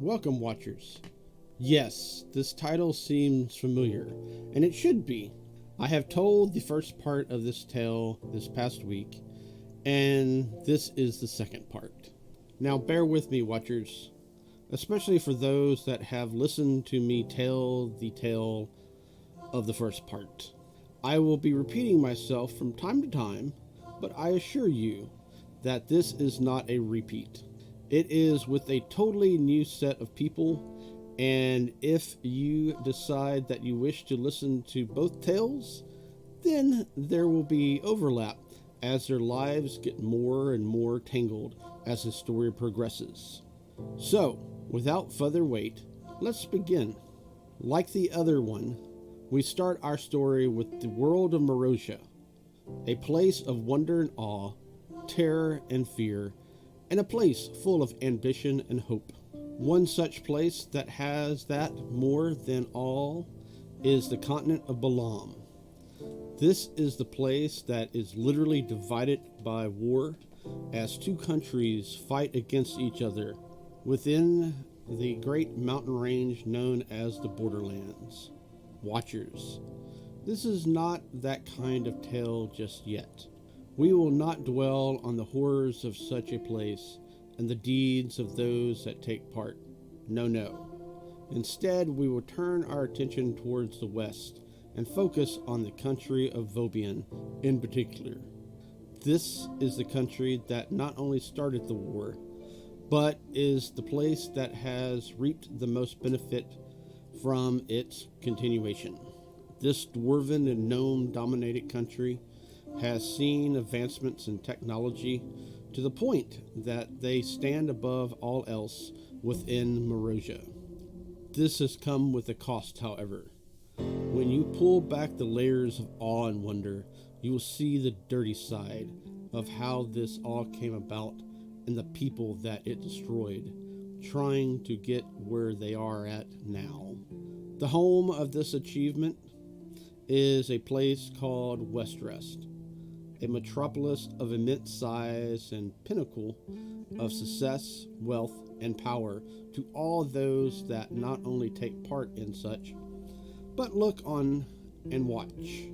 Welcome, Watchers. Yes, this title seems familiar, and it should be. I have told the first part of this tale this past week, and this is the second part. Now bear with me, Watchers, especially for those that have listened to me tell the tale of the first part. I will be repeating myself from time to time, but I assure you that this is not a repeat. It is with a totally new set of people, and if you decide that you wish to listen to both tales, then there will be overlap as their lives get more and more tangled as the story progresses. So, without further wait, let's begin. Like the other one, we start our story with the world of Marosha, a place of wonder and awe, terror and fear, and a place full of ambition and hope. One such place that has that more than all is the continent of Balaam. This is the place that is literally divided by war as two countries fight against each other within the great mountain range known as the Borderlands. Watchers, this is not that kind of tale just yet. We will not dwell on the horrors of such a place and the deeds of those that take part. No. Instead, we will turn our attention towards the west and focus on the country of Vobian in particular. This is the country that not only started the war, but is the place that has reaped the most benefit from its continuation. This dwarven and gnome-dominated country has seen advancements in technology to the point that they stand above all else within Marosha. This has come with a cost, however. When you pull back the layers of awe and wonder, you will see the dirty side of how this all came about and the people that it destroyed, trying to get where they are at now. The home of this achievement is a place called Westrest, a metropolis of immense size and pinnacle of success, wealth, and power to all those that not only take part in such, but look on and watch.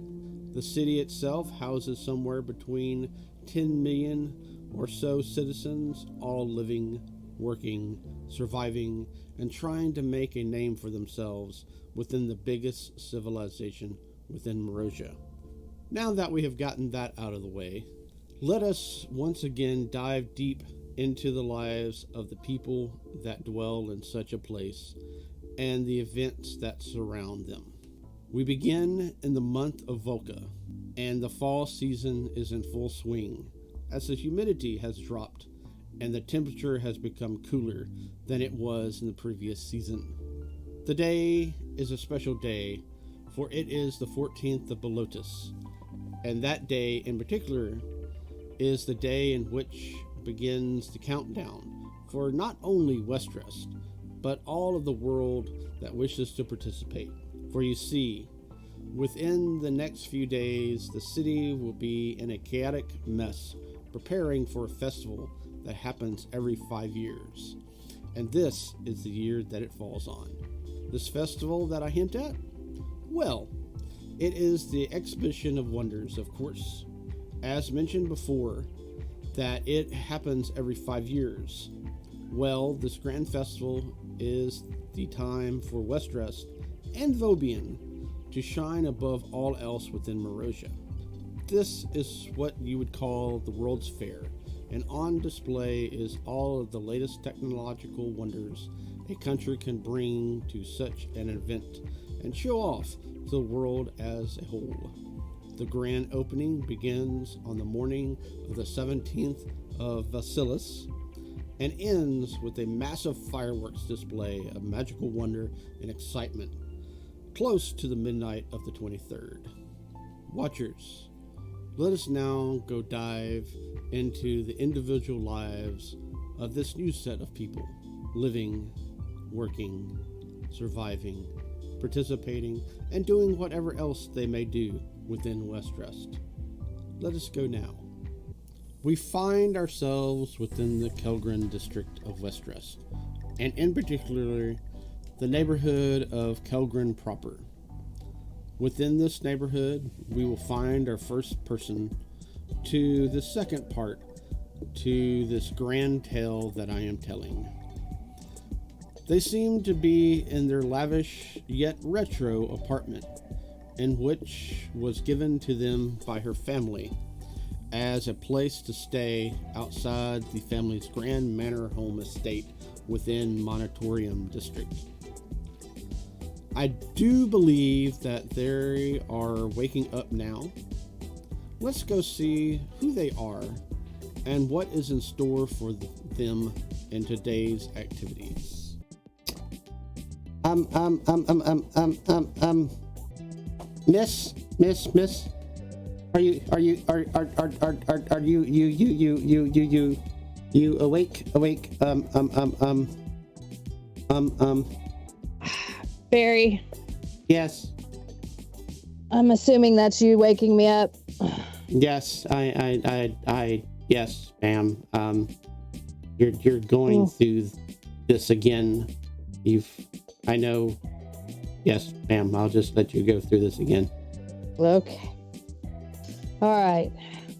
The city itself houses somewhere between 10 million or so citizens, all living, working, surviving, and trying to make a name for themselves within the biggest civilization within Marosha. Now that we have gotten that out of the way, let us once again dive deep into the lives of the people that dwell in such a place and the events that surround them. We begin in the month of Volca, and the fall season is in full swing as the humidity has dropped and the temperature has become cooler than it was in the previous season. The day is a special day, for it is the 14th of Belotus, and that day in particular is the day in which begins the countdown for not only Westrest, but all of the world that wishes to participate. For you see, within the next few days, the city will be in a chaotic mess, preparing for a festival that happens every 5 years. And this is the year that it falls on. This festival that I hint at? Well, it is the Exhibition of Wonders, of course. As mentioned before, that it happens every 5 years. Well, this grand festival is the time for Westrest and Vobian to shine above all else within Marosha. This is what you would call the World's Fair, and on display is all of the latest technological wonders a country can bring to such an event and show off to the world as a whole. The grand opening begins on the morning of the 17th of Vasilis and ends with a massive fireworks display of magical wonder and excitement close to the midnight of the 23rd. Watchers, let us now go dive into the individual lives of this new set of people, living, working, surviving, participating, and doing whatever else they may do within Westrest. Let us go now. We find ourselves within the Kelgren district of Westrest, and in particular, the neighborhood of Kelgren proper. Within this neighborhood, we will find our first person to the second part to this grand tale that I am telling. They seem to be in their lavish yet retro apartment, in which was given to them by her family as a place to stay outside the family's grand manor home estate within Monitorium District. I do believe that they are waking up now. Let's go see who they are and what is in store for them in today's activities. Miss, are you awake? Barry, Yes, I'm assuming that's you waking me up. yes, yes, ma'am. You're going through this again. I know. Yes, ma'am. I'll just let you go through this again. Okay. All right.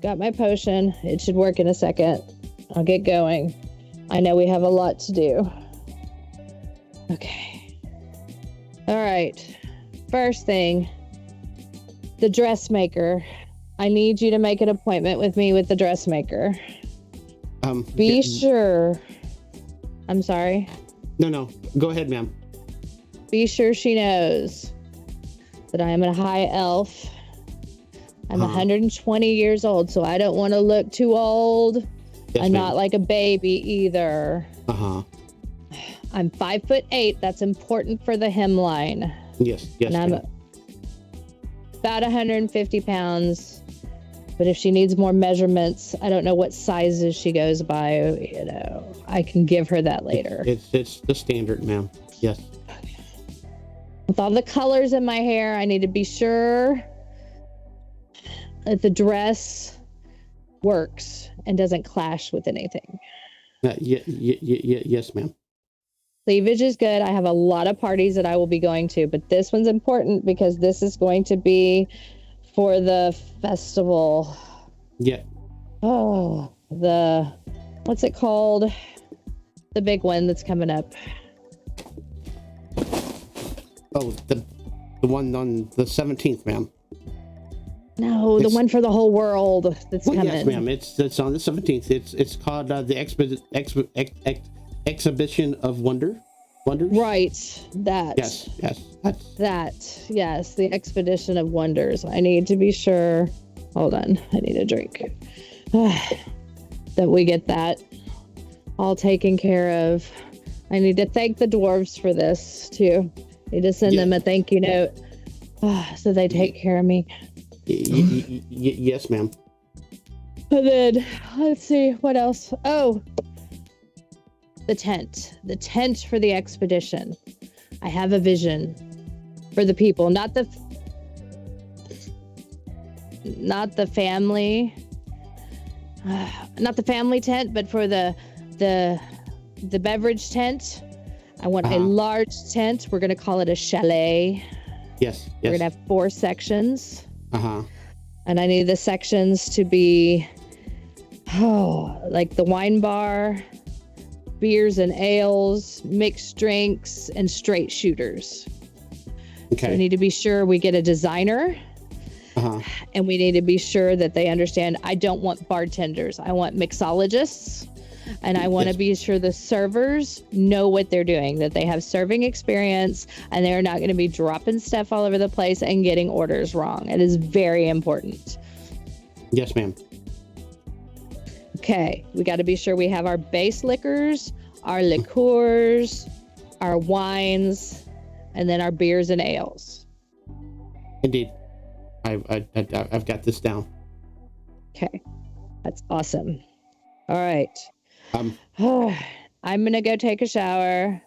Got my potion. It should work in a second. I'll get going. I know we have a lot to do. Okay. All right. First thing, the dressmaker. I need you to make an appointment with me with the dressmaker. Be sure. I'm sorry. No. Go ahead, ma'am. Be sure she knows that I am a high elf. I'm 120 years old, so I don't want to look too old. Yes, I'm ma'am. not like a baby either. I'm 5'8". That's important for the hemline. Yes, And I'm ma'am. about 150 pounds. But if she needs more measurements, I don't know what sizes she goes by. I can give her that later. It's the standard, ma'am. Yes. With all the colors in my hair, I need to be sure that the dress works and doesn't clash with anything. Yes, ma'am. Cleavage is good. I have a lot of parties that I will be going to, but this one's important because this is going to be for the festival. Yeah. Oh, what's it called? The big one that's coming up. Oh, the one on the 17th, ma'am. No, the one for the whole world that's coming. Yes, ma'am. It's on the 17th. It's called the Exhibition of Wonders. Right. That. Yes. Yes. The Expedition of Wonders. I need to be sure. Hold on. I need a drink. That we get that all taken care of. I need to thank the dwarves for this too. I need to send them a thank you note so they take care of me. Yes, ma'am. And then, let's see, what else? Oh, the tent for the expedition. I have a vision for the people, not the family, not the family tent, but for the beverage tent. I want a large tent. We're gonna call it a chalet. Yes. We're gonna have 4 sections. And I need the sections to be, like the wine bar, beers and ales, mixed drinks, and straight shooters. Okay. So we need to be sure we get a designer. And we need to be sure that they understand I don't want bartenders. I want mixologists. And I want to be sure the servers know what they're doing, that they have serving experience, and they're not going to be dropping stuff all over the place and getting orders wrong. It is very important. Yes, ma'am. Okay, we got to be sure we have our base liquors, our liqueurs, our wines, and then our beers and ales. Indeed. I've got this down. Okay, that's awesome. All right. I'm gonna go take a shower,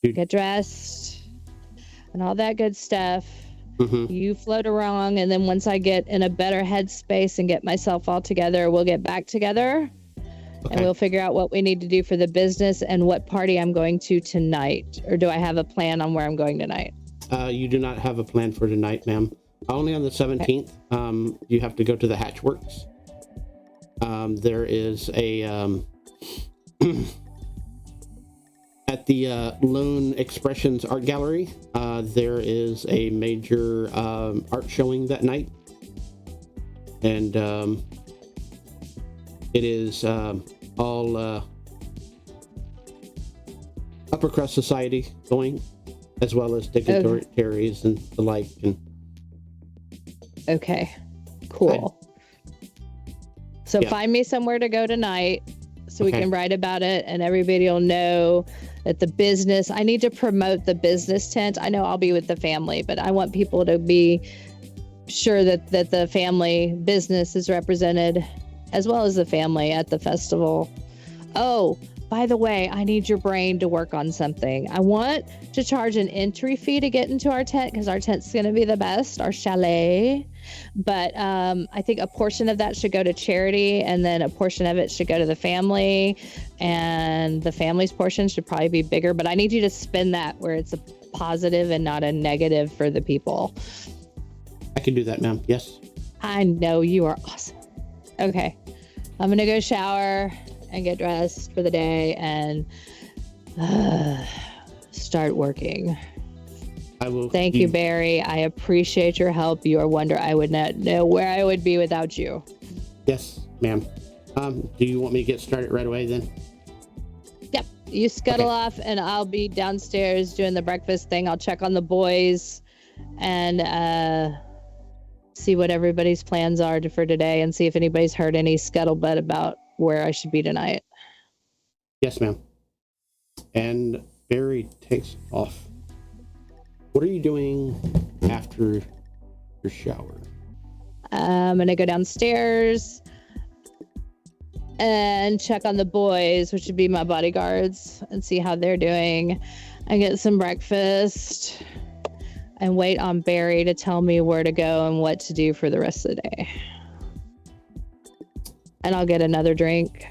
get dressed, and all that good stuff. You float around, and then once I get in a better headspace and get myself all together, we'll get back together, and we'll figure out what we need to do for the business and what party I'm going to tonight. Or do I have a plan on where I'm going tonight? You do not have a plan for tonight, ma'am. Only on the 17th, you have to go to the Hatchworks. There is a at the Lone Expressions Art Gallery. There is a major art showing that night, and it is all upper crust society going, as well as dignitaries and the like. And okay, cool. So find me somewhere to go tonight so we can write about it, and everybody will know that the business, I need to promote the business tent. I know I'll be with the family, but I want people to be sure that the family business is represented, as well as the family at the festival. Oh, by the way, I need your brain to work on something. I want to charge an entry fee to get into our tent, because our tent's going to be the best, our chalet. But I think a portion of that should go to charity, and then a portion of it should go to the family, and the family's portion should probably be bigger. But I need you to spin that where it's a positive and not a negative for the people. I can do that, ma'am. Yes. I know you are awesome. Okay. I'm going to go shower and get dressed for the day and start working. I will. Thank you, Barry. I appreciate your help. You are wonder. I would not know where I would be without you. Yes, ma'am. Do you want me to get started right away then? Yep. You scuttle off, and I'll be downstairs doing the breakfast thing. I'll check on the boys and see what everybody's plans are for today, and see if anybody's heard any scuttlebutt about where I should be tonight. Yes, ma'am. And Barry takes off. What are you doing after your shower? I'm gonna go downstairs and check on the boys, which would be my bodyguards, and see how they're doing, and get some breakfast, and wait on Barry to tell me where to go and what to do for the rest of the day. And I'll get another drink.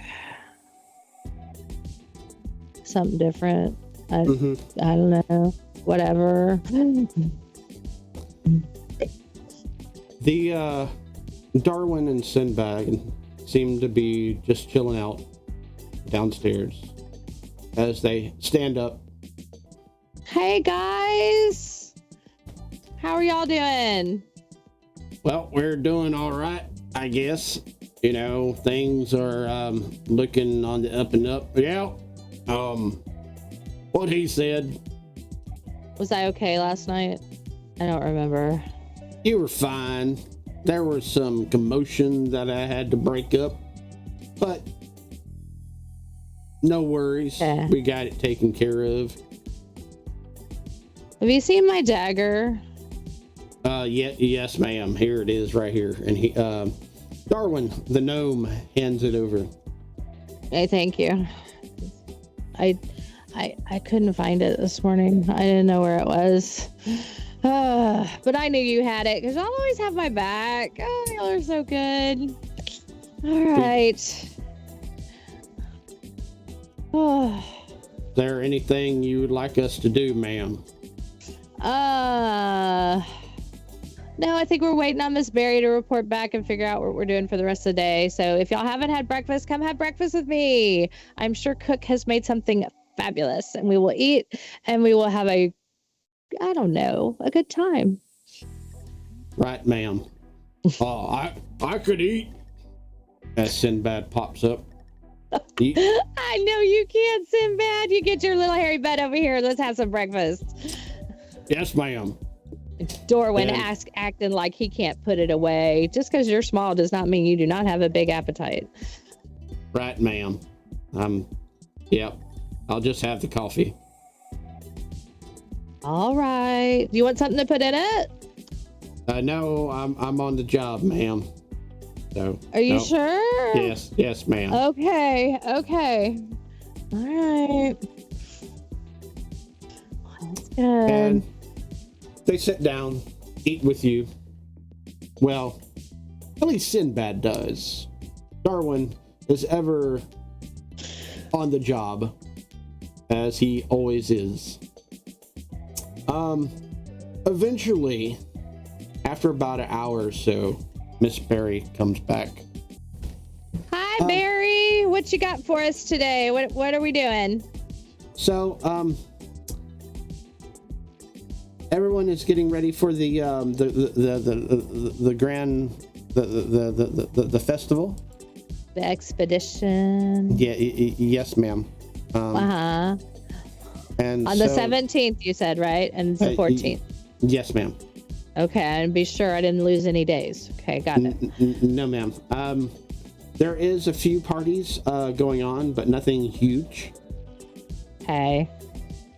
Something different. I don't know. Whatever. The Darwin and Sinbad seem to be just chilling out downstairs as they stand up. Hey guys, how are y'all doing? Well, we're doing all right, I guess. You know, things are looking on the up and up. Yeah. What he said. Was I okay last night? I don't remember. You were fine. There was some commotion that I had to break up, but no worries. Yeah. We got it taken care of. Have you seen my dagger? Yes, ma'am. Here it is, right here. And he, Darwin, the gnome, hands it over. Hey, thank you. I couldn't find it this morning. I didn't know where it was. But I knew you had it, because y'all always have my back. Oh, y'all are so good. All right. Oh. Is there anything you would like us to do, ma'am? No, I think we're waiting on Miss Berry to report back and figure out what we're doing for the rest of the day. So if y'all haven't had breakfast, come have breakfast with me. I'm sure Cook has made something fabulous, and we will eat, and we will have a good time. Right, ma'am. I could eat. As Sinbad pops up. I know you can't, Sinbad. You get your little hairy butt over here. Let's have some breakfast. Yes, ma'am. Darwin acting like he can't put it away. Just because you're small does not mean you do not have a big appetite. Right, ma'am. Yep. I'll just have the coffee. All right. Do you want something to put in it? No, I'm on the job, ma'am. So. Are you sure? Yes, ma'am. Okay. All right. That's good. And they sit down, eat with you. Well, at least Sinbad does. Darwin is ever on the job, as he always is. Eventually, after about an hour or so, Miss Barry comes back. Hi, Barry. What you got for us today? What are we doing? So, everyone is getting ready for the grand the festival. The expedition. Yeah. Yes, ma'am. And on the 17th, you said, right? And it's the 14th. Yes, ma'am. Okay, and be sure I didn't lose any days. Okay, got it. No, ma'am. There is a few parties going on, but nothing huge. Okay.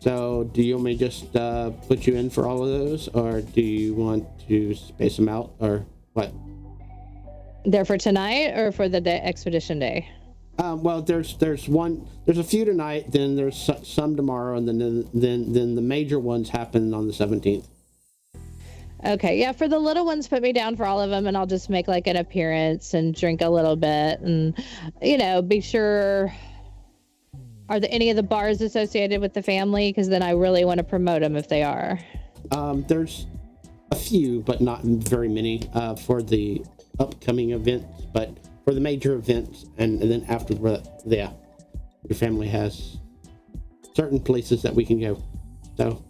So, do you want me to just put you in for all of those, or do you want to space them out, or what? They're for tonight or for the expedition day? Well, there's a few tonight, then there's some tomorrow, and then the major ones happen on the 17th. Okay, yeah, for the little ones, put me down for all of them, and I'll just make like an appearance and drink a little bit, and be sure. Are there any of the bars associated with the family? Because then I really want to promote them if they are. There's a few, but not very many for the upcoming events, but for the major events, and then after your family has certain places that we can go. So.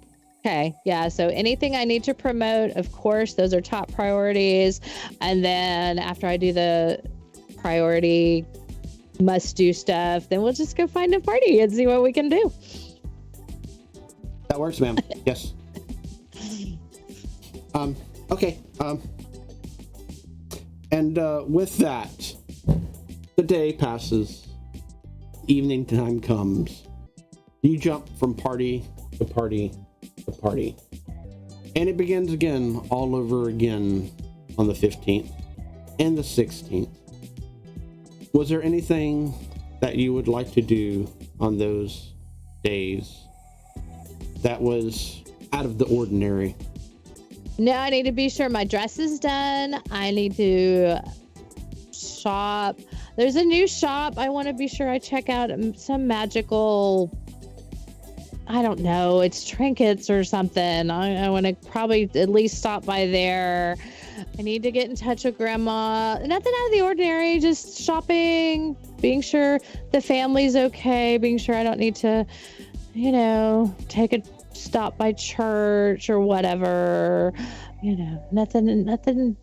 Okay, yeah, so anything I need to promote, of course, those are top priorities. And then after I do the priority must-do stuff, then we'll just go find a party and see what we can do. That works, ma'am. Yes. Okay. And with that, the day passes. Evening time comes. You jump from party to party to party. And it begins again, all over again, on the 15th and the 16th. Was there anything that you would like to do on those days that was out of the ordinary? No, I need to be sure my dress is done. I need to shop. There's a new shop. I want to be sure I check out some magical, I don't know, it's trinkets or something. I want to probably at least stop by there. I need to get in touch with Grandma. Nothing out of the ordinary, just shopping, being sure the family's okay, being sure I don't need to, take a stop by church or whatever. Nothing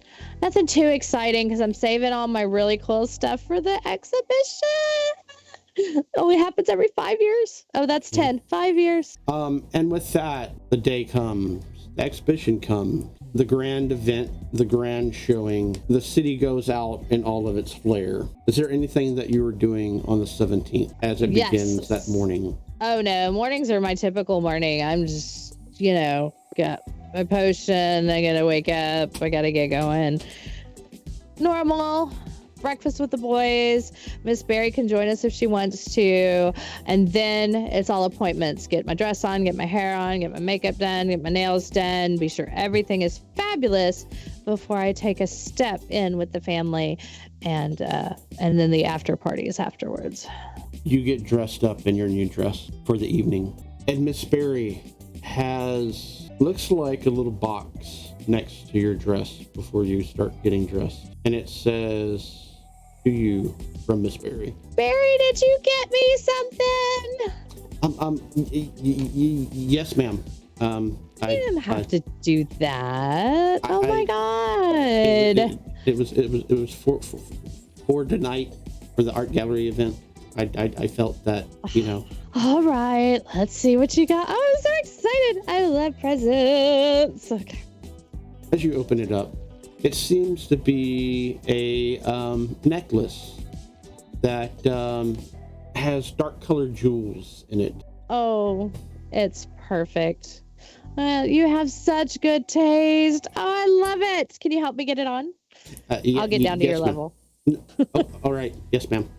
too exciting, because I'm saving all my really cool stuff for the exhibition. Only happens every 5 years. Oh, that's 10. 5 years. And with that, the day comes, the exhibition comes, the grand event, the grand showing. The city goes out in all of its flair. Is there anything that you were doing on the 17th as it begins that morning? Oh no, mornings are my typical morning. I'm just, got my potion. I gotta wake up. I gotta get going. Normal. Breakfast with the boys. Miss Barry can join us if she wants to, and then it's all appointments. Get my dress on, get my hair on, get my makeup done, get my nails done, be sure everything is fabulous before I take a step in with the family, and then the after parties afterwards. You get dressed up in your new dress for the evening, and Miss Barry looks like a little box next to your dress before you start getting dressed, and it says, to you from Miss Barry. Barry, did you get me something? Yes, ma'am. You didn't have to do that. Oh my God. It was for tonight for the art gallery event. I felt that, All right, let's see what you got. Oh, I'm so excited. I love presents. Okay. As you open it up, it seems to be a necklace that has dark colored jewels in it. Oh, it's perfect. You have such good taste. Oh, I love it. Can you help me get it on? I'll get down to your level. Oh, all right. Yes, ma'am.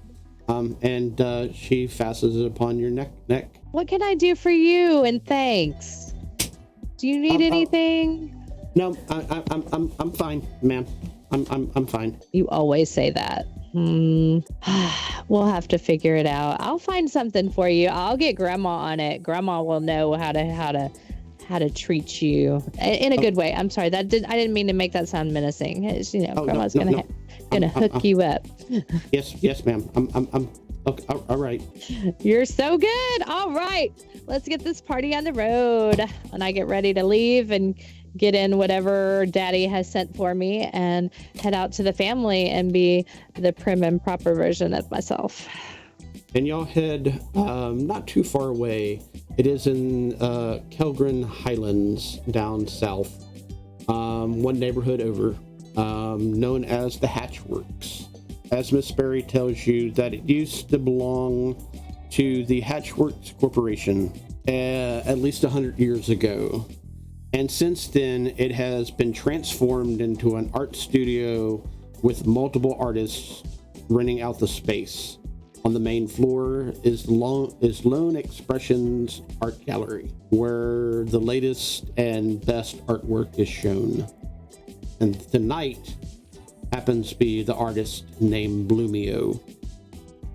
And she fastens it upon your neck. What can I do for you? And thanks. Do you need anything? No, I'm fine, ma'am. I'm fine. You always say that. We'll have to figure it out. I'll find something for you. I'll get Grandma on it. Grandma will know how to treat you in a good way. I'm sorry, I didn't mean to make that sound menacing. It's, Grandma's gonna hook you up. Yes, ma'am. I'm okay, all right. You're so good. All right, let's get this party on the road. And I get ready to leave and get in whatever Daddy has sent for me and head out to the family and be the prim and proper version of myself. And y'all head not too far away. It is in Kelgren Highlands down south, one neighborhood over, known as the Hatchworks. As Miss Berry tells you that it used to belong to the Hatchworks Corporation at least 100 years ago. And since then, it has been transformed into an art studio with multiple artists renting out the space. On the main floor is Lone Expressions Art Gallery, where the latest and best artwork is shown. And tonight happens to be the artist named Bloomio.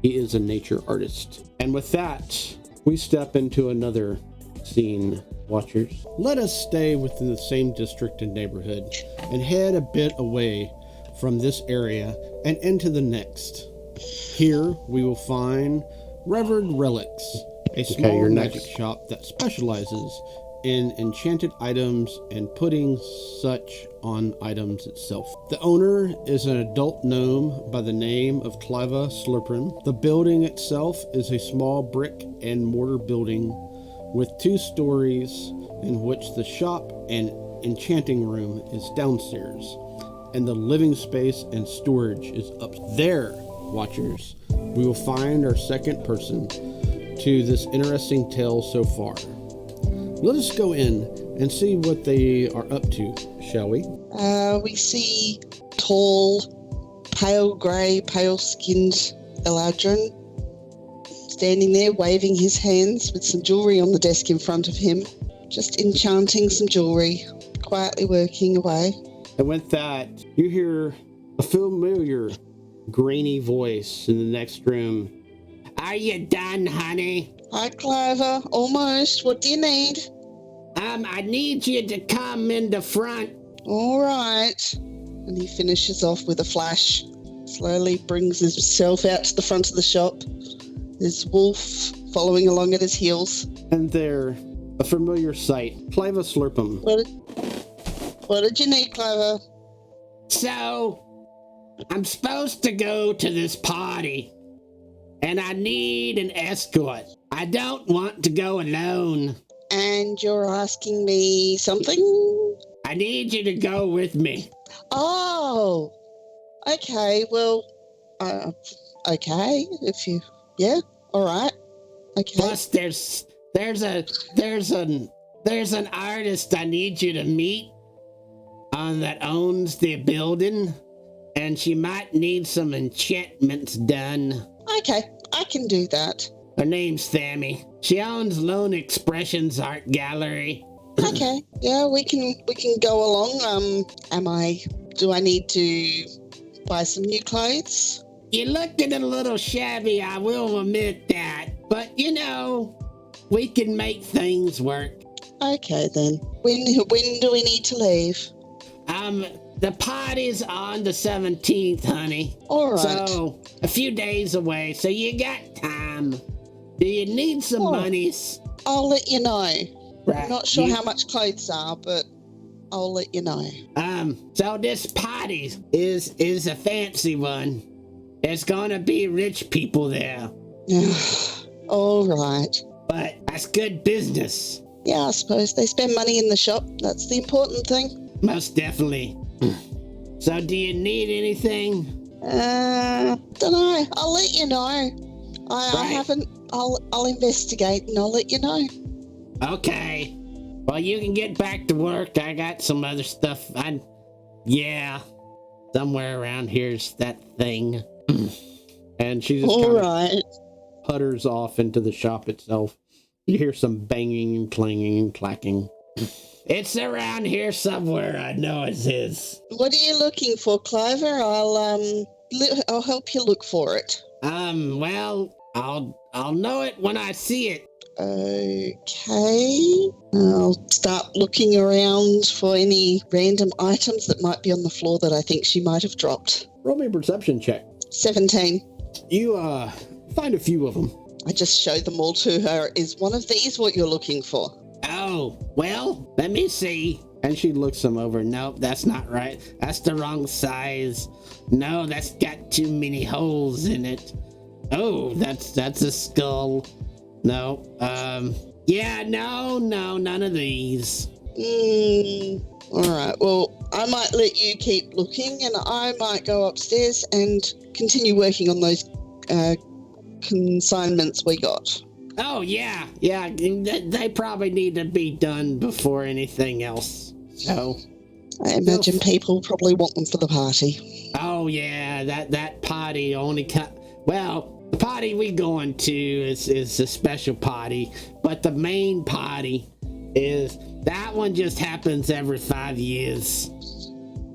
He is a nature artist. And with that, we step into another scene, watchers. Let us stay within the same district and neighborhood and head a bit away from this area and into the next. Here we will find Revered Relics, a small magic shop that specializes in enchanted items and putting such on items itself. The owner is an adult gnome by the name of Cliva Slurpin. The building itself is a small brick and mortar building with 2 stories, in which the shop and enchanting room is downstairs, and the living space and storage is up there. Watchers, we will find our second person to this interesting tale so far. Let us go in and see what they are up to, shall we? We see tall, pale grey, pale-skinned Eladrin standing there waving his hands with some jewellery on the desk in front of him, just enchanting some jewellery, quietly working away. And with that, you hear a familiar grainy voice in the next room. Are you done, honey? Hi, Clover. Almost. What do you need? I need you to come in the front. All right. And he finishes off with a flash. Slowly brings himself out to the front of the shop. There's Wolf following along at his heels. And there, a familiar sight, Cliva Slurpum. What did you need, Clover? So, I'm supposed to go to this party, and I need an escort. I don't want to go alone. And you're asking me something? I need you to go with me. Oh, okay. Well, okay. If you, yeah, all right. Okay. Plus, there's an artist I need you to meet that owns the building, and she might need some enchantments done. Okay, I can do that. Her name's Sammy. She owns Lone Expressions Art Gallery. Okay, yeah, we can go along. Do I need to buy some new clothes? You're looking a little shabby, I will admit that. But, we can make things work. Okay, then. When do we need to leave? The party's on the 17th, honey. All right. So, a few days away, so you got time. Do you need some monies? I'll let you know. Right. I'm not sure how much clothes are, but I'll let you know. So this party is a fancy one. There's gonna be rich people there. All right. But that's good business. Yeah, I suppose they spend money in the shop. That's the important thing. Most definitely. So do you need anything? Don't know. I'll let you know. I haven't. I'll investigate and I'll let you know. Okay. Well, you can get back to work. I got some other stuff. Somewhere around here's that thing. And she just all right. putters off into the shop itself. You hear some banging and clanging and clacking. It's around here somewhere. I know it's his. What are you looking for, Clover? I'll help you look for it. Well, I'll know it when I see it. Okay. I'll start looking around for any random items that might be on the floor that I think she might have dropped. Roll me a perception check. 17. You, find a few of them. I just showed them all to her. Is one of these what you're looking for? Oh, well, let me see. And she looks them over. Nope, that's not right. That's the wrong size. No, that's got too many holes in it. Oh, that's a skull. No, yeah, no, none of these. All right. Well, I might let you keep looking, and I might go upstairs and continue working on those consignments we got. Oh, yeah. They probably need to be done before anything else. So, I imagine people probably want them for the party. Oh, yeah, that party only well, the party we going to is a special party, but the main party is that one just happens every 5 years.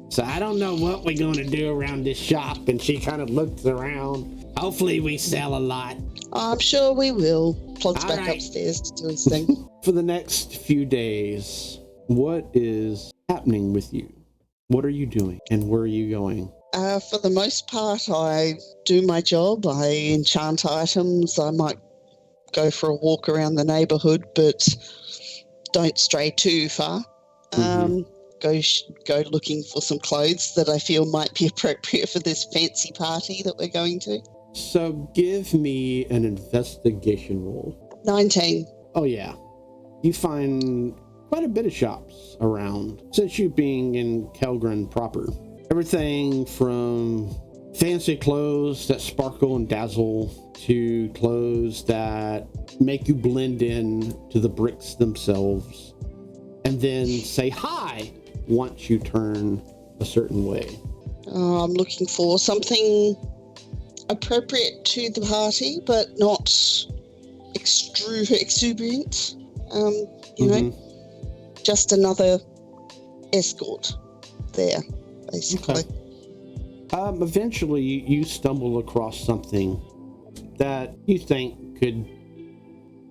So I don't know what we're going to do around this shop. And she kind of looks around. Hopefully we sell a lot. I'm sure we will. Plods All back right. upstairs to do his thing. For the next few days, what is happening with you? What are you doing and where are you going? For the most part, I do my job. I enchant items. I might go for a walk around the neighbourhood, but don't stray too far. Go looking for some clothes that I feel might be appropriate for this fancy party that we're going to. So give me an investigation roll. 19. Oh, yeah. You find quite a bit of shops around, since you being in Kelgren proper. Everything from fancy clothes that sparkle and dazzle to clothes that make you blend in to the bricks themselves and then say hi once you turn a certain way. I'm looking for something appropriate to the party, but not exuberant. You know, just another escort there, basically. Okay. Eventually, you stumble across something that you think could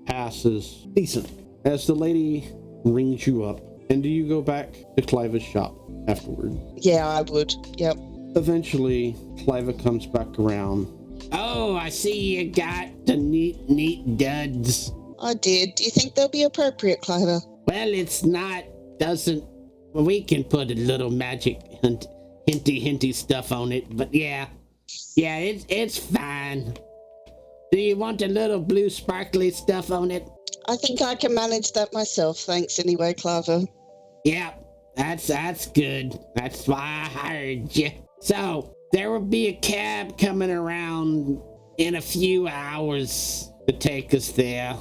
pass as decent. As the lady rings you up, and do you go back to Cliva's shop afterward? Yeah, I would. Yep. Eventually, Cliva comes back around. Oh, I see you got the neat duds. I did. Do you think they'll be appropriate, Cliva? Well, it's not, we can put a little magic hinty stuff on it, but yeah, it's fine. Do you want a little blue sparkly stuff on it? I think I can manage that myself, thanks anyway, Cliva. Yeah, that's good. That's why I hired you. So, there will be a cab coming around in a few hours to take us there.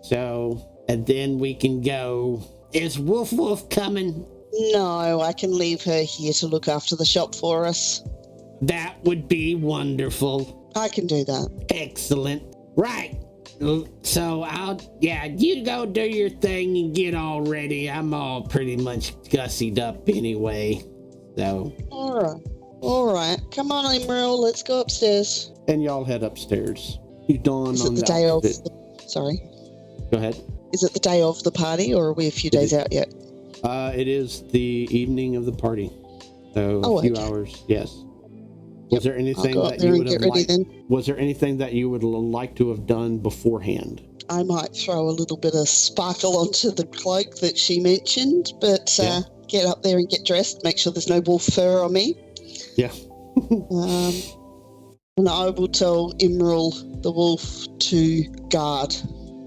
So, and then we can go. Is Woof coming? No, I can leave her here to look after the shop for us. That would be wonderful. I can do that. Excellent. Right. So you go do your thing and get all ready. I'm all pretty much gussied up anyway. So. All right. Come on, Emerald. Let's go upstairs. And y'all head upstairs. You dawn on the day of. Sorry. Go ahead. Is it the day of the party, or are we a few days out yet? It is the evening of the party. So a few hours. Yes. Was there anything that you would have liked? Was there anything that you would like to have done beforehand? I might throw a little bit of sparkle onto the cloak that she mentioned, but get up there and get dressed. Make sure there's no wolf fur on me. Yeah. And I will tell Emerald the wolf to guard,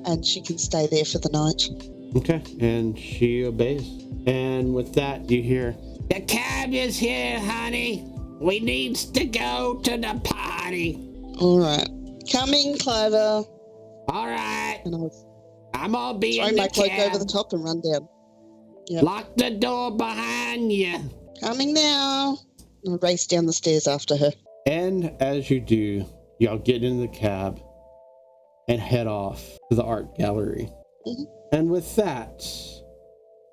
and she can stay there for the night. Okay, and she obeys. And with that, you hear, "The cab is here, honey. We needs to go to the party." All right. Coming, Clover. All right. And I'm all be throw in the my cloak cab. over the top and run down. Yep. Lock the door behind you. Coming now. I race down the stairs after her. And as you do, y'all get in the cab and head off to the art gallery. And with that,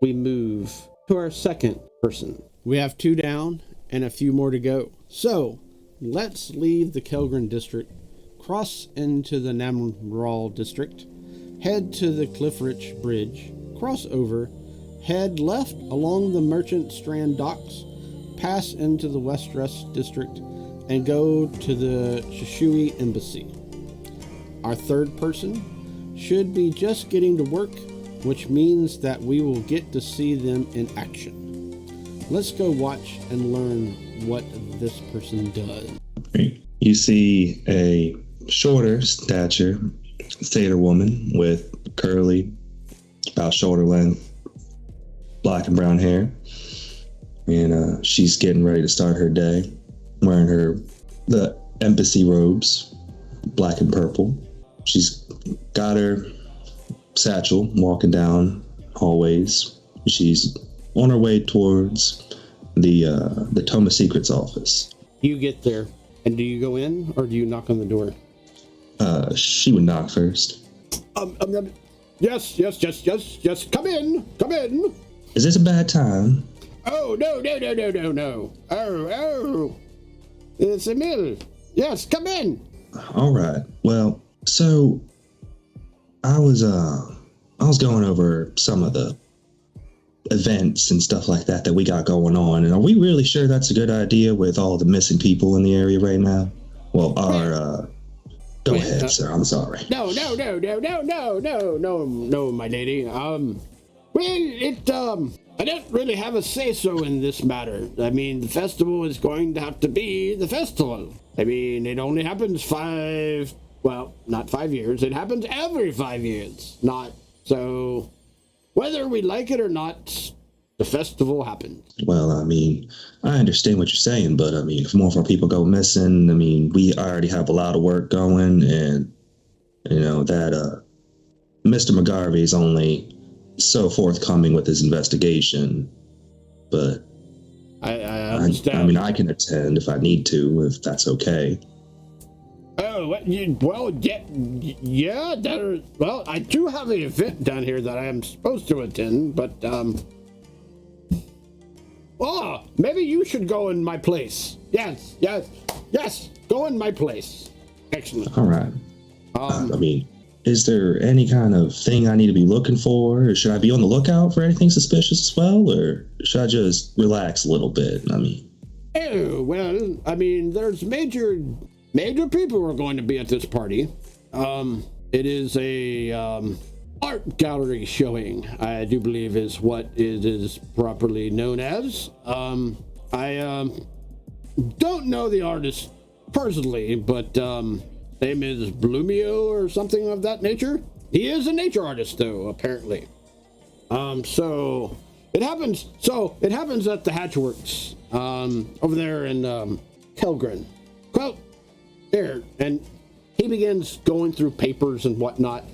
we move to our second person. We have 2 down and a few more to go. So let's leave the Kelgren district, cross into the Namral district, head to the Cliffrich Bridge, cross over, head left along the Merchant Strand docks, pass into the West-Rest district, and go to the Shishui Embassy. Our third person should be just getting to work, which means that we will get to see them in action. Let's go watch and learn what this person does. You see a shorter stature satyr woman with curly, about shoulder length, black and brown hair. And she's getting ready to start her day, wearing the embassy robes, black and purple. She's got her satchel, walking down hallways. She's on her way towards the Tome of Secrets office. You get there, and do you go in, or do you knock on the door? She would knock first. Yes, come in. Is this a bad time? Oh, no. Oh, it's Emil. Yes, come in. All right. Well, so I was going over some of the events and stuff like that we got going on, and are we really sure that's a good idea with all the missing people in the area right now? Well, go ahead, sir. I'm sorry. No, my lady. I don't really have a say-so in this matter. I mean, the festival is going to have to be the festival. I mean, it only happens not 5 years. It happens every 5 years. So whether we like it or not, the festival happens. Well, I mean, I understand what you're saying, but I mean, if more of our people go missing, I mean, we already have a lot of work going, and you know that Mr. McGarvey is only so forthcoming with his investigation. But I understand. I mean, I can attend if I need to, if that's okay. Oh, yeah. I do have an event down here that I am supposed to attend, but maybe you should go in my place. Yes, go in my place. Excellent. All right. I mean, is there any kind of thing I need to be looking for, or should I be on the lookout for anything suspicious as well, or should I just relax a little bit? I mean, there's major people who are going to be at this party. It is a art gallery showing, I do believe is what it is properly known as. I don't know the artist personally, but name is Blumio or something of that nature. He is a nature artist, though, apparently. So it happens at the Hatchworks over there in Kelgren. Quote, here, and he begins going through papers and whatnot.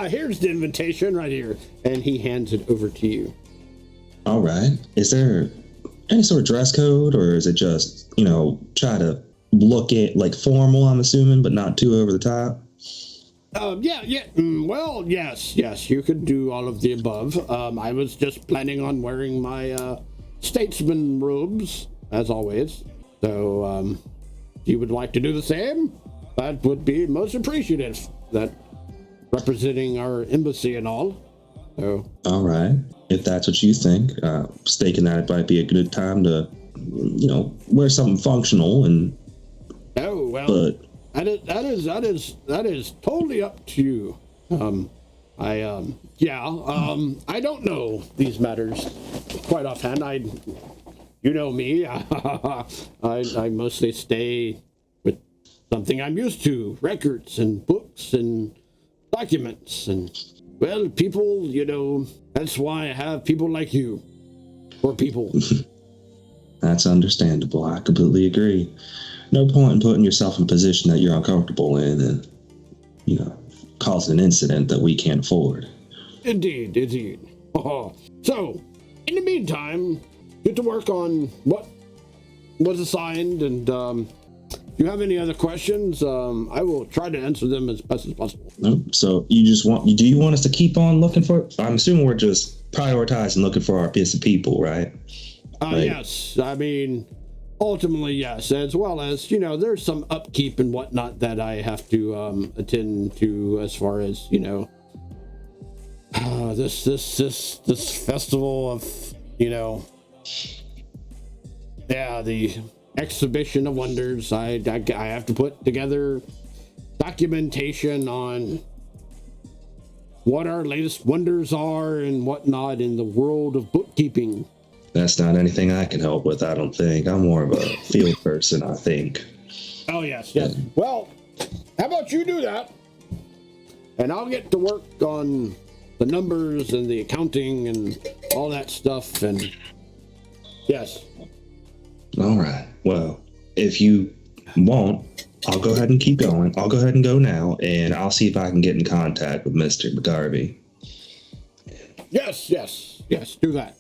Here's the invitation right here, and he hands it over to you. All right. Is there any sort of dress code, or is it just, try to look at like formal, I'm assuming, but not too over the top? Well, yes, you could do all of the above. I was just planning on wearing my statesman robes, as always. So, you would like to do the same? That would be most appreciative. That representing our embassy and all. So. All right. If that's what you think, thinking that it might be a good time to, wear something functional and. Oh well. But that is totally up to you. I don't know these matters quite offhand. You know me. I mostly stay with something I'm used to: records and books and documents and people. That's why I have people like you, or people. That's understandable. I completely agree. No point in putting yourself in a position that you're uncomfortable in and, causing an incident that we can't afford. Indeed. So, in the meantime, get to work on what was assigned, and Do you have any other questions? I will try to answer them as best as possible. No? So do you want us to keep on looking for, I'm assuming we're just prioritizing looking for our piece of people, right? Yes. I mean, ultimately, yes. As well as, there's some upkeep and whatnot that I have to attend to as far as, this festival of, the exhibition of wonders. I have to put together documentation on what our latest wonders are and whatnot in the world of bookkeeping. That's not anything I can help with, I don't think. I'm more of a field person, I think. Oh, yes. Well, how about you do that? And I'll get to work on the numbers and the accounting and all that stuff. And yes. All right. Well, if you won't, I'll go ahead and keep going. I'll go ahead and go now, and I'll see if I can get in contact with Mr. McGarvey. Yes, do that.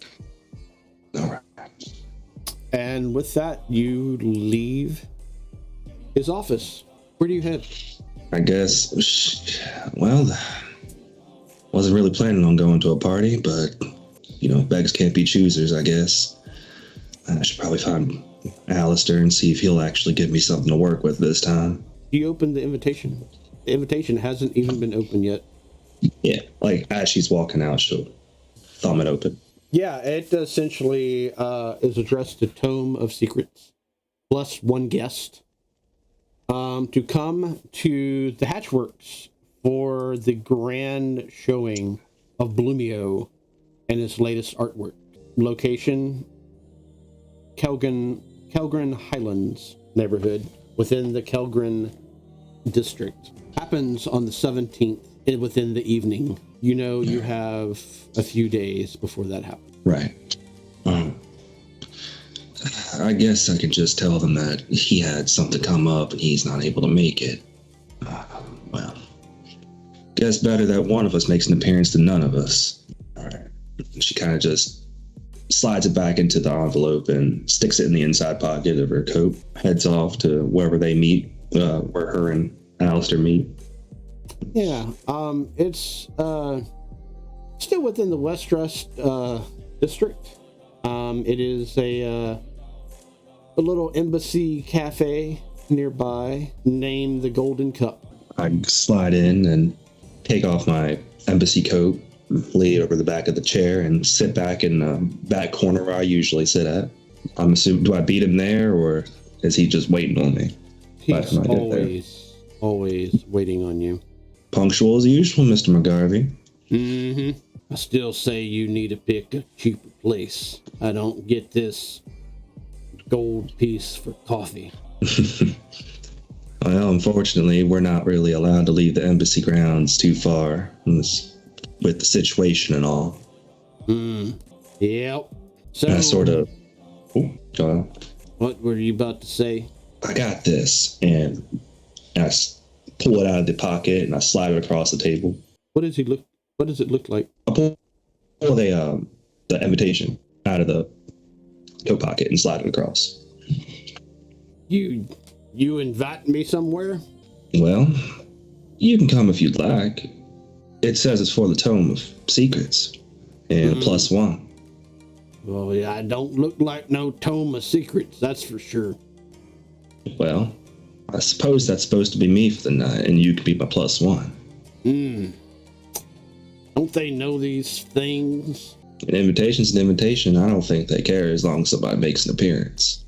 All right. And with that, you leave his office. Where do you head? I guess, well, wasn't really planning on going to a party, but, beggars can't be choosers, I guess. I should probably find Alistair and see if he'll actually give me something to work with this time. You opened the invitation. The invitation hasn't even been opened yet. Yeah, like as she's walking out, she'll thumb it open. Yeah, it essentially is addressed to Tome of Secrets, plus one guest, to come to the Hatchworks for the grand showing of Bloomio and his latest artwork. Location, Kelgren Highlands neighborhood within the Kelgren district. Happens on the 17th within the evening. You have a few days before that happens. Right. I guess I could just tell them that he had something come up and he's not able to make it. Well, guess better that one of us makes an appearance than none of us. All right. She kind of just slides it back into the envelope and sticks it in the inside pocket of her coat. Heads off to wherever they meet, where her and Alistair meet. Yeah, it's still within the Westrust district. It is a little embassy cafe nearby named the Golden Cup. I slide in and take off my embassy coat, lay it over the back of the chair, and sit back in the back corner where I usually sit at. I'm assuming, do I beat him there, or is he just waiting on me? He's always waiting on you. Punctual as usual, Mr. McGarvey. Mm-hmm. I still say you need to pick a cheaper place. I don't get this gold piece for coffee. Well, unfortunately, we're not really allowed to leave the embassy grounds too far with the situation and all. Yep. So, I sort of... Oh, go on. What were you about to say? I got this, and I pull it out of the pocket and I slide it across the table. What does it look like? I pull the invitation out of the coat pocket and slide it across. You invite me somewhere? Well, you can come if you'd like. It says it's for the Tome of Secrets, and plus one. Well, yeah, I don't look like no Tome of Secrets, that's for sure. Well, I suppose that's supposed to be me for the night, and you could be my plus one. Don't they know these things? An invitation's an invitation. I don't think they care as long as somebody makes an appearance.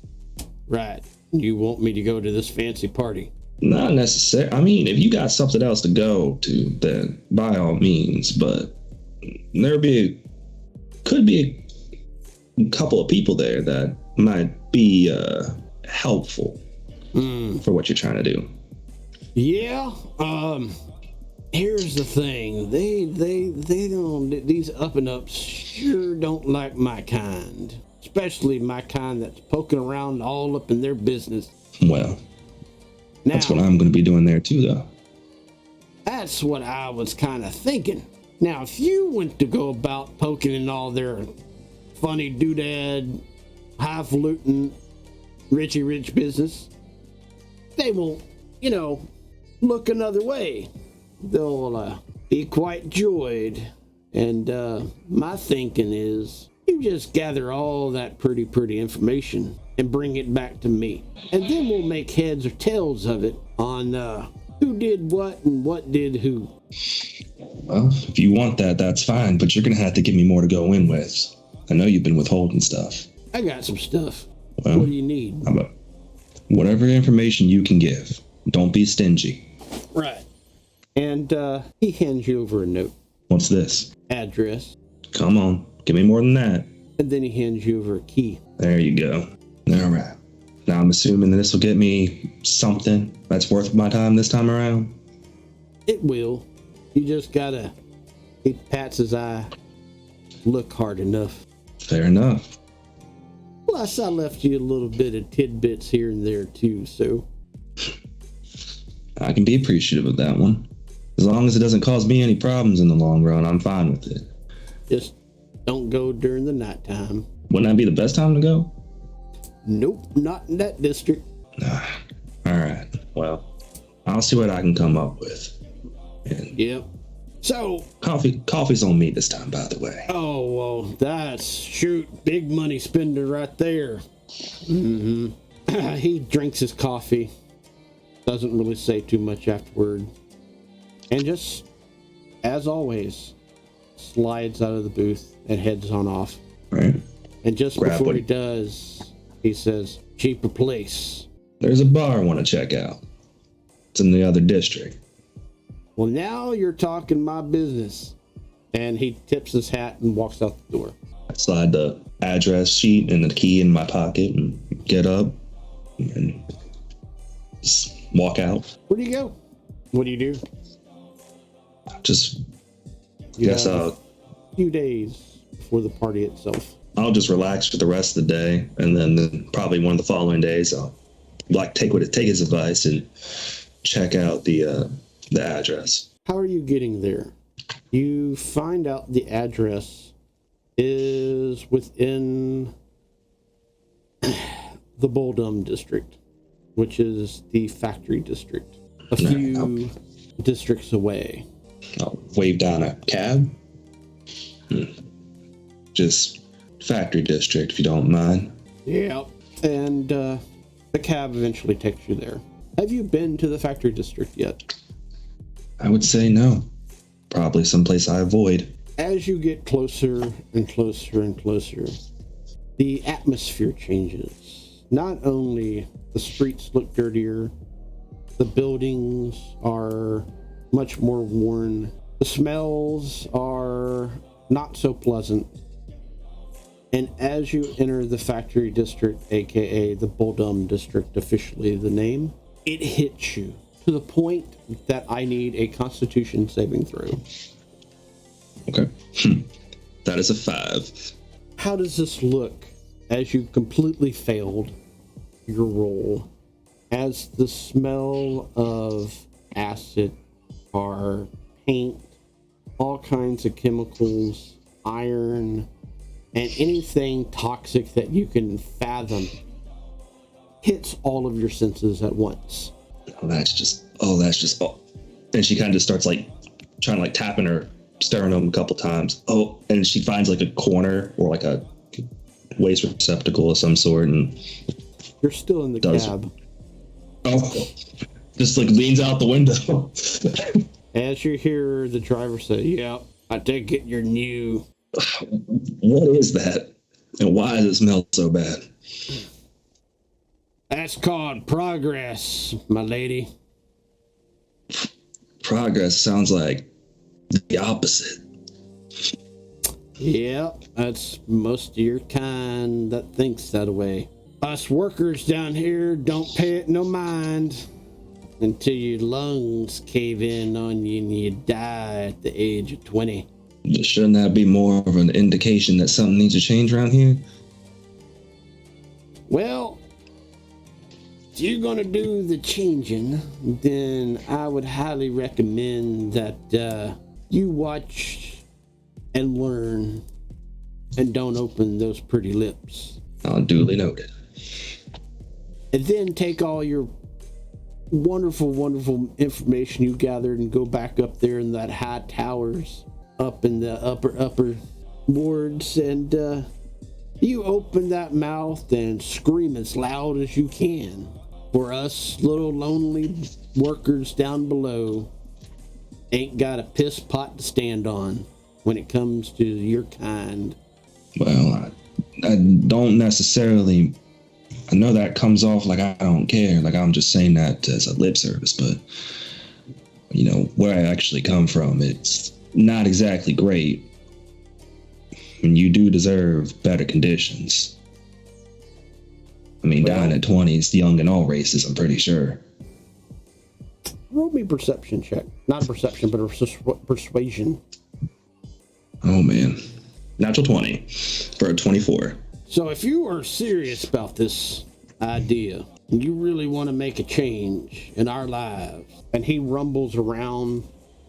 Right. You want me to go to this fancy party? Not necessarily. I mean, if you got something else to go to, then by all means. But could be a couple of people there that might be helpful for what you're trying to do. Yeah. Here's the thing. They don't. These up and ups sure don't like my kind. Especially my kind that's poking around all up in their business. Well, now, that's what I'm going to be doing there too, though. That's what I was kind of thinking. Now, if you went to go about poking in all their funny doodad, highfalutin, Richie Rich business, they won't, look another way. They'll be quite joyed. And my thinking is, you just gather all that pretty information and bring it back to me. And then we'll make heads or tails of it on who did what and what did who. Well, if you want that, that's fine, but you're going to have to give me more to go in with. I know you've been withholding stuff. I got some stuff. Well, what do you need? How about whatever information you can give. Don't be stingy. Right. And he hands you over a note. What's this? Address. Come on, give me more than that. And then he hands you over a key. There you go. All right. Now I'm assuming that this will get me something that's worth my time this time around. It will. You just gotta, he pats his eye, look hard enough. Fair enough. Plus, I left you a little bit of tidbits here and there too, so. I can be appreciative of that one. As long as it doesn't cause me any problems in the long run, I'm fine with it. Just don't go during the nighttime. Wouldn't that be the best time to go? Nope, not in that district. All right. Well, I'll see what I can come up with. And yep. So coffee's on me this time, by the way. Oh, well, that's big money spender right there. Mm-hmm. He drinks his coffee. Doesn't really say too much afterward. And just, as always, slides out of the booth and heads on off. Right. And just before he does, he says, cheaper place. There's a bar I want to check out. It's in the other district. Well, now you're talking my business. And he tips his hat and walks out the door. I slide the address sheet and the key in my pocket and get up and just walk out. Where do you go? What do you do? Just guess a few days before the party itself. I'll just relax for the rest of the day, and then probably one of the following days I'll take his advice and check out the address. How are you getting there? You find out the address is within the Boldum district, which is the factory district, a few districts away. I'll wave down a cab. Just factory district, if you don't mind. Yeah, and the cab eventually takes you there. Have you been to the factory district yet? I would say no. Probably someplace I avoid. As you get closer and closer and closer, the atmosphere changes. Not only the streets look dirtier, the buildings are much more worn. The smells are not so pleasant. And as you enter the factory district, aka the Boldum district, officially the name, it hits you to the point that I need a Constitution saving throw. Okay. That is a 5. How does this look as you completely failed your roll? As the smell of acid, tar, paint, all kinds of chemicals, iron, and anything toxic that you can fathom hits all of your senses at once. That's just. And she kind of starts trying to tapping her sternum a couple times. Oh, and she finds a corner or a waste receptacle of some sort, and you're still in the cab. Oh, just leans out the window. As you hear the driver say, "Yeah, I take it you're new." What is that? And why does it smell so bad? That's called progress, my lady. Progress sounds like the opposite. Yep, that's most of your kind that thinks that way. Us workers down here don't pay it no mind until your lungs cave in on you and you die at the age of 20. Shouldn't that be more of an indication that something needs to change around here? Well, if you're gonna do the changing, then I would highly recommend that you watch and learn and don't open those pretty lips. Duly noted. And then take all your wonderful, wonderful information you gathered and go back up there in that high towers up in the upper wards, and you open that mouth and scream as loud as you can for us little lonely workers down below ain't got a piss pot to stand on when it comes to your kind. Well, I don't necessarily. I know that comes off like I don't care, like I'm just saying that as a lip service, but you know where I actually come from, it's not exactly great, and you do deserve better conditions. I mean, dying at 20 is young in all races, I'm pretty sure. Roll me a perception check. Not a perception, but a persuasion. Oh man, natural 20 for a 24. So if you are serious about this idea, you really want to make a change in our lives, and he rumbles around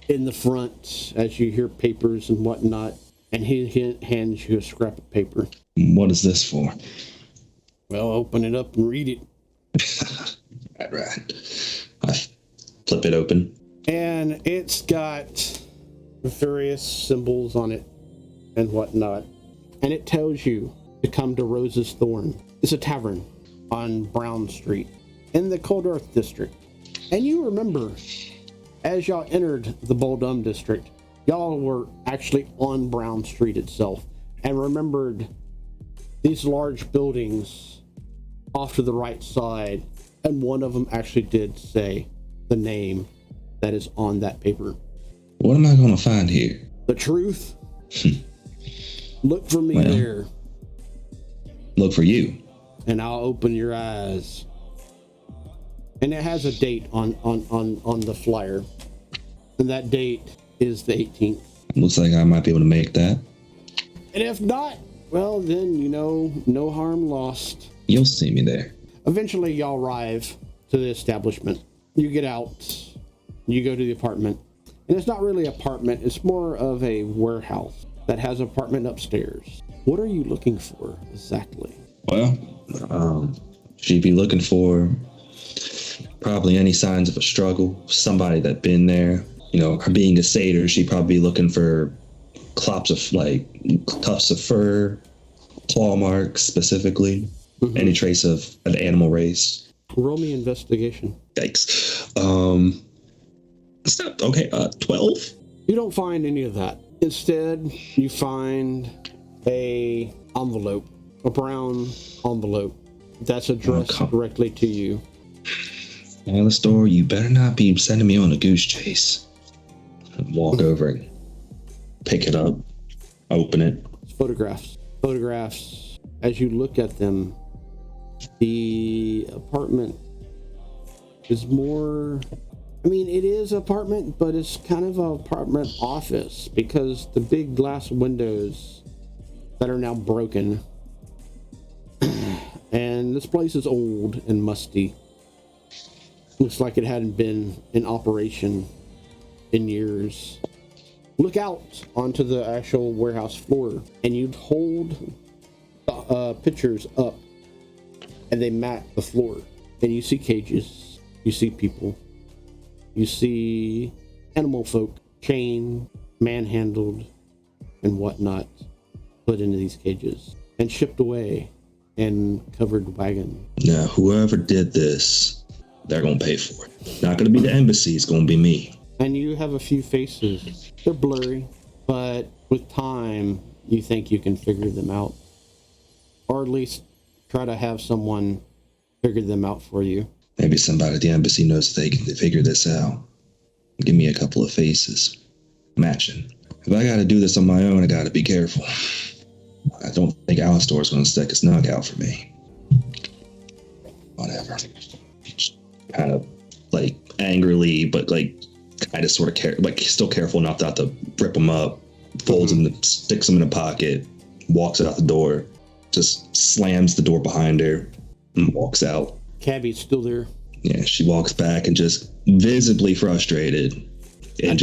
in the front as you hear papers and whatnot, and he hands you a scrap of paper. What is this for? Well, open it up and read it. Right. I flip it open. And it's got various symbols on it and whatnot. And it tells you to come to Rose's Thorn. It's a tavern on Brown Street in the Cold Earth District. And you remember, as y'all entered the Boldum District, y'all were actually on Brown Street itself and remembered these large buildings off to the right side. And one of them actually did say the name that is on that paper. What am I going to find here? The truth? Look for me there. Look for you. And I'll open your eyes. And it has a date on the flyer. And that date is the 18th. Looks like I might be able to make that. And if not, well, then, you know, no harm lost. You'll see me there. Eventually, y'all arrive to the establishment. You get out. You go to the apartment. And it's not really an apartment. It's more of a warehouse that has an apartment upstairs. What are you looking for exactly? Well, she'd be looking for probably any signs of a struggle. Somebody that been there. You know, her being a satyr, she'd probably be looking for tufts of fur, claw marks specifically. Mm-hmm. Any trace of an animal race. Roll me investigation. Yikes. It's not okay. 12. You don't find any of that. Instead, you find a brown envelope that's addressed directly to you. Alistair, you better not be sending me on a goose chase. Walk over and pick it up, open it. It's photographs. Photographs. As you look at them, the apartment is more, I mean, it is an apartment, but it's kind of an apartment office because the big glass windows that are now broken. And this place is old and musty. Looks like it hadn't been in operation in years. Look out onto the actual warehouse floor, and you'd hold pictures up, and they mat the floor. And you see cages, you see people, you see animal folk, chained, manhandled, and whatnot, put into these cages and shipped away in covered wagon. Now, whoever did this, they're gonna pay for it. Not gonna be the embassy, it's gonna be me. And you have a few faces. They're blurry, but with time, you think you can figure them out. Or at least try to have someone figure them out for you. Maybe somebody at the embassy knows they can figure this out. Give me a couple of faces. Matching. If I gotta do this on my own, I gotta be careful. I don't think Alistair's gonna stick his nug out for me. Whatever. Kind of, like, angrily, but, like, kind of sort of still careful enough not to rip him up, folds him, sticks him in a pocket, walks out the door, just slams the door behind her, and walks out. Cabby's still there. Yeah, she walks back and just visibly frustrated, and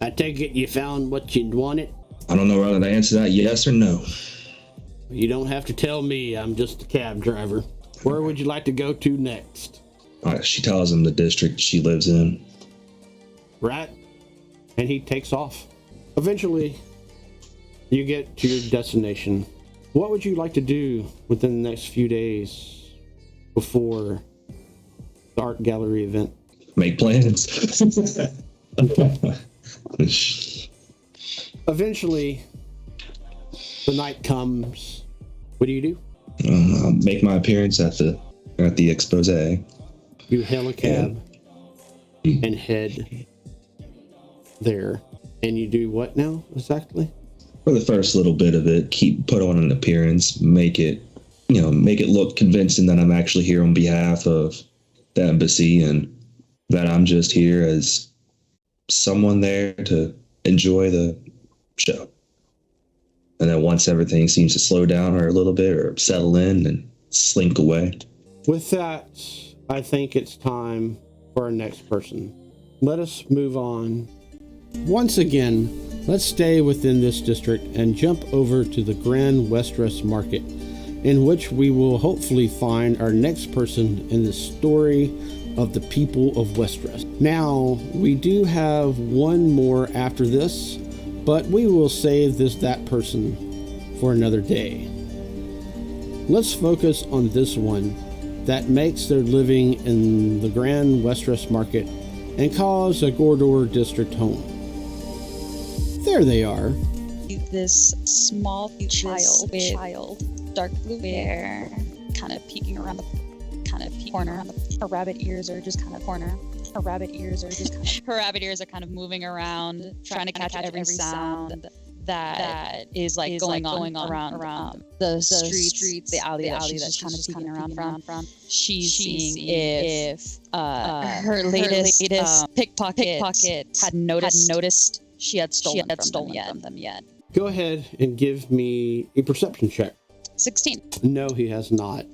I take it you found what you wanted? I don't know whether to answer that yes or no. You don't have to tell me, I'm just a cab driver. Where would you like to go to next? She tells him the district she lives in. Rat, and he takes off. Eventually, you get to your destination. What would you like to do within the next few days before the art gallery event? Make plans. Eventually, the night comes. What do? I'll make my appearance at the expose. You hail a cab and head there. And you do what now exactly? For the first little bit of it, put on an appearance, make it look convincing that I'm actually here on behalf of the embassy and that I'm just here as someone there to enjoy the show. And then once everything seems to slow down or a little bit or settle in and slink away. With that, I think it's time for our next person. Let us move on. Once again, let's stay within this district and jump over to the Grand Westeros Market, in which we will hopefully find our next person in the story of the people of Westeros. Now, we do have one more after this, but we will save that person for another day. Let's focus on this one that makes their living in the Grand Westeros Market and calls a Gordor district home. There they are. This small child with dark blue hair, kind of peeking around the corner. Her rabbit ears are just kind of Her rabbit ears are kind of moving around, trying to catch every sound that is like going on around the streets, the alley that she's kind of peeking around from. She's seeing if her latest pickpocket had noticed she had stolen from them yet. Go ahead and give me a perception check. 16. No, he has not.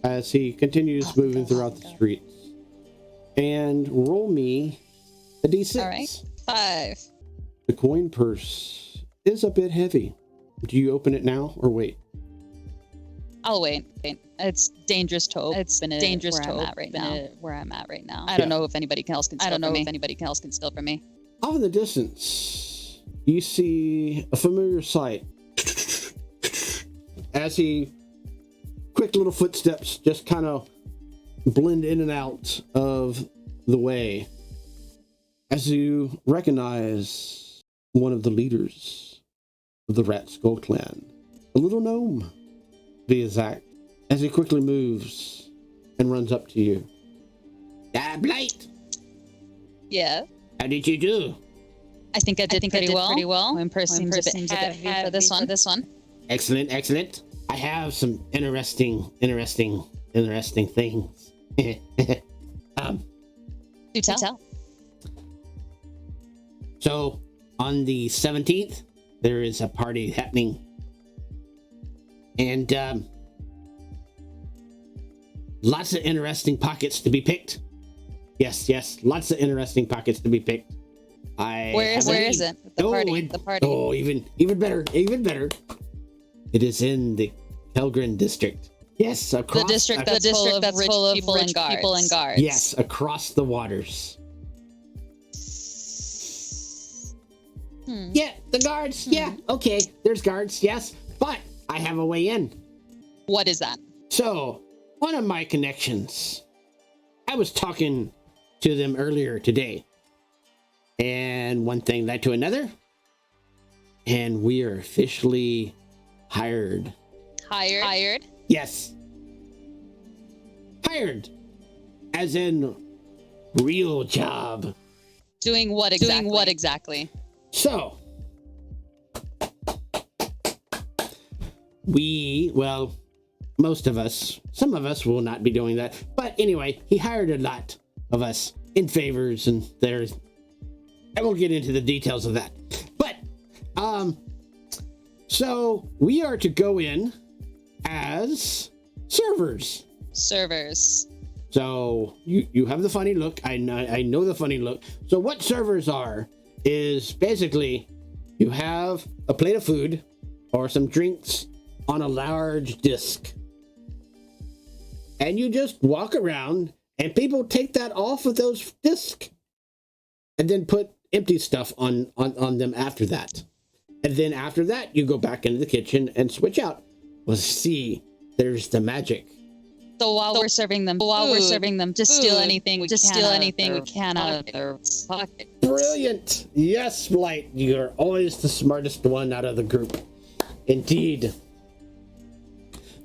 As he continues moving throughout the streets. And roll me a d6. All right. 5. The coin purse is a bit heavy. Do you open it now or wait? I'll wait. It's dangerous to open. It's dangerous to open where I'm at right now. I don't know if anybody else can steal from me. Off in the distance, you see a familiar sight. As he, quick little footsteps just kind of blend in and out of the way. As you recognize one of the leaders of the Rat Skull clan, a little gnome, to be exact, as he quickly moves and runs up to you. Blight! Yeah. How did you do? I think I did pretty well. My purse seems a bit heavy for this one. Excellent. I have some interesting things. Do tell. So, on the 17th, there is a party happening. And, lots of interesting pockets to be picked. Yes, lots of interesting pockets to be picked. Where is it? The party. Oh, even better. It is in the Helgren district. Yes, across the district that's full of rich people and guards. Yes, across the waters. Yeah, the guards. Yeah, okay, there's guards. Yes, but I have a way in. What is that? So, one of my connections, I was talking to them earlier today, and one thing led to another, and we are officially hired. Hired? Yes. Hired. As in, real job. Doing what exactly? So, most of us, some of us will not be doing that. But anyway, he hired a lot of us in favors, and I won't get into the details of that. But, so we are to go in as servers. So you have the funny look. I know the funny look. So what servers are is basically you have a plate of food or some drinks on a large disc. And you just walk around And people take that off of those discs and then put empty stuff on them after that. And then after that, you go back into the kitchen and switch out. Well, see, there's the magic. So while we're serving them, to steal anything we can out of their pocket. Brilliant. Yes, Blight, you're always the smartest one out of the group. Indeed.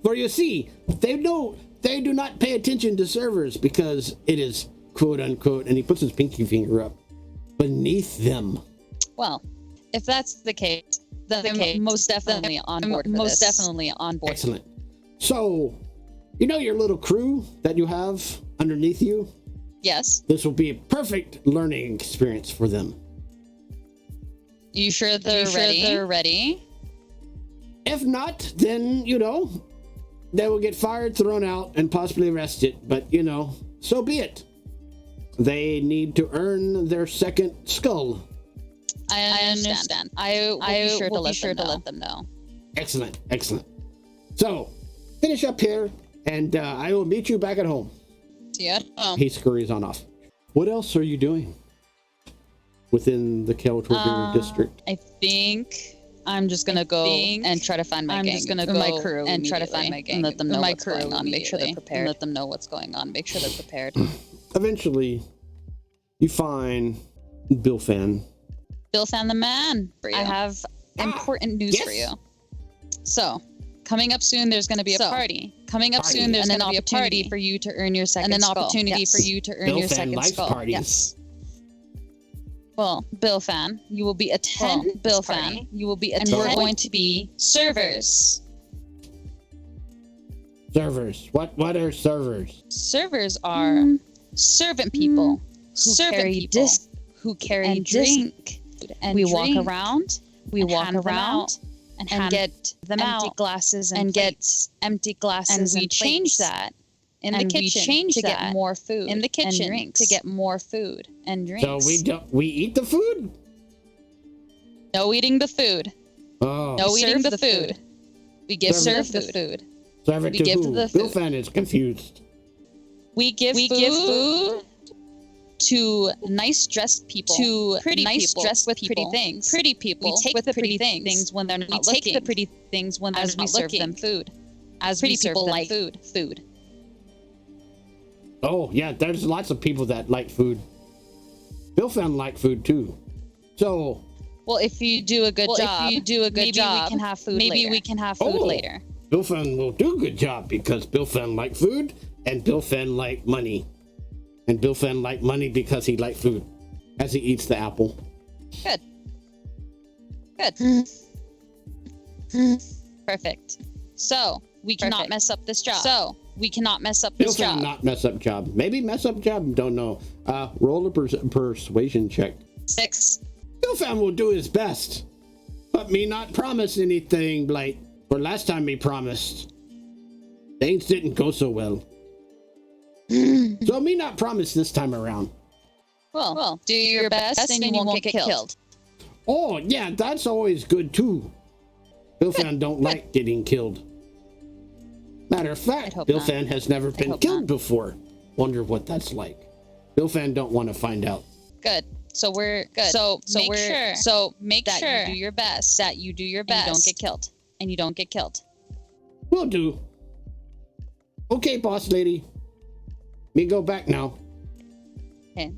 For you see, they do not pay attention to servers because it is quote unquote, and he puts his pinky finger up, beneath them. Well, if that's the case, then I'm most definitely on board for this. Excellent. So, you know your little crew that you have underneath you? Yes. This will be a perfect learning experience for them. You sure they're ready? If not, then, they will get fired, thrown out, and possibly arrested. But, so be it. They need to earn their second skull. I understand. I will be sure to let them know. Excellent. So, finish up here, and I will meet you back at home. See ya. He scurries on off. What else are you doing within the Kiel district? I think I'm just gonna go and try to find my gang. My crew and try to find my gang and let them know what's going on. Make sure they're prepared. Let them know what's going on. Make sure they're prepared. Eventually, you find Bilfan. Bilfan the man. I have important news for you. So, coming up soon, there's going to be a party. Soon, there's going to be a party for you to earn your second skull. Bilfan likes parties. Yes. Well, Bilfan, you will be attending. And we're going to be servers. Servers. What are servers? Servers are servant people who carry drink. And we walk around. And get them out glasses and get empty glasses. And we change that in the kitchen to get more food. In the kitchen to get more food and drinks. So we eat the food? No eating the food. Oh. No eating the food. We serve the food. Serve it to who? Bilfan is confused. We give food to nice dressed people, to pretty people dressed with pretty things. Pretty people. We take the pretty things when they're not looking. We take the pretty things when they're not looking. As we serve them food. As pretty people like food. Oh yeah, there's lots of people that like food. Bilfan like food too. So. Well, if you do a good job, maybe we can have food later. Bilfan will do a good job because Bilfan like food and Bilfan like money. And Bilfan like money because he like food, as he eats the apple. Good. Perfect. So we cannot mess up this job. Bilfan not mess up job. Maybe mess up job. Don't know. Roll a persuasion check. 6. Bilfan will do his best, but me not promise anything. Blight. For last time he promised, things didn't go so well. So me not promise this time around. Well, do your best and you won't get killed. Oh, yeah, that's always good too. Bilfan don't like getting killed. Matter of fact, Bilfan has never been killed before. Wonder what that's like. Bilfan don't want to find out. Good. So we're good. So make sure you do your best. And you don't get killed. Will do. Okay, boss lady. Me go back now. Okay.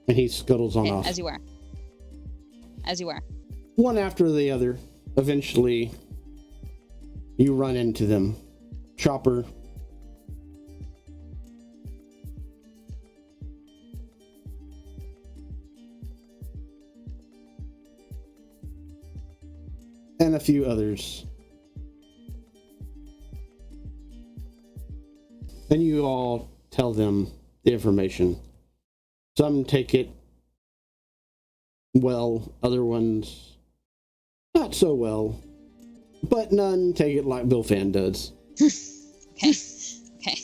And he scuttles on off. As you are. One after the other. Eventually, you run into them. Chopper. And a few others. And you all tell them the information. Some take it well, other ones not so well, but none take it like Bilfan does. Okay.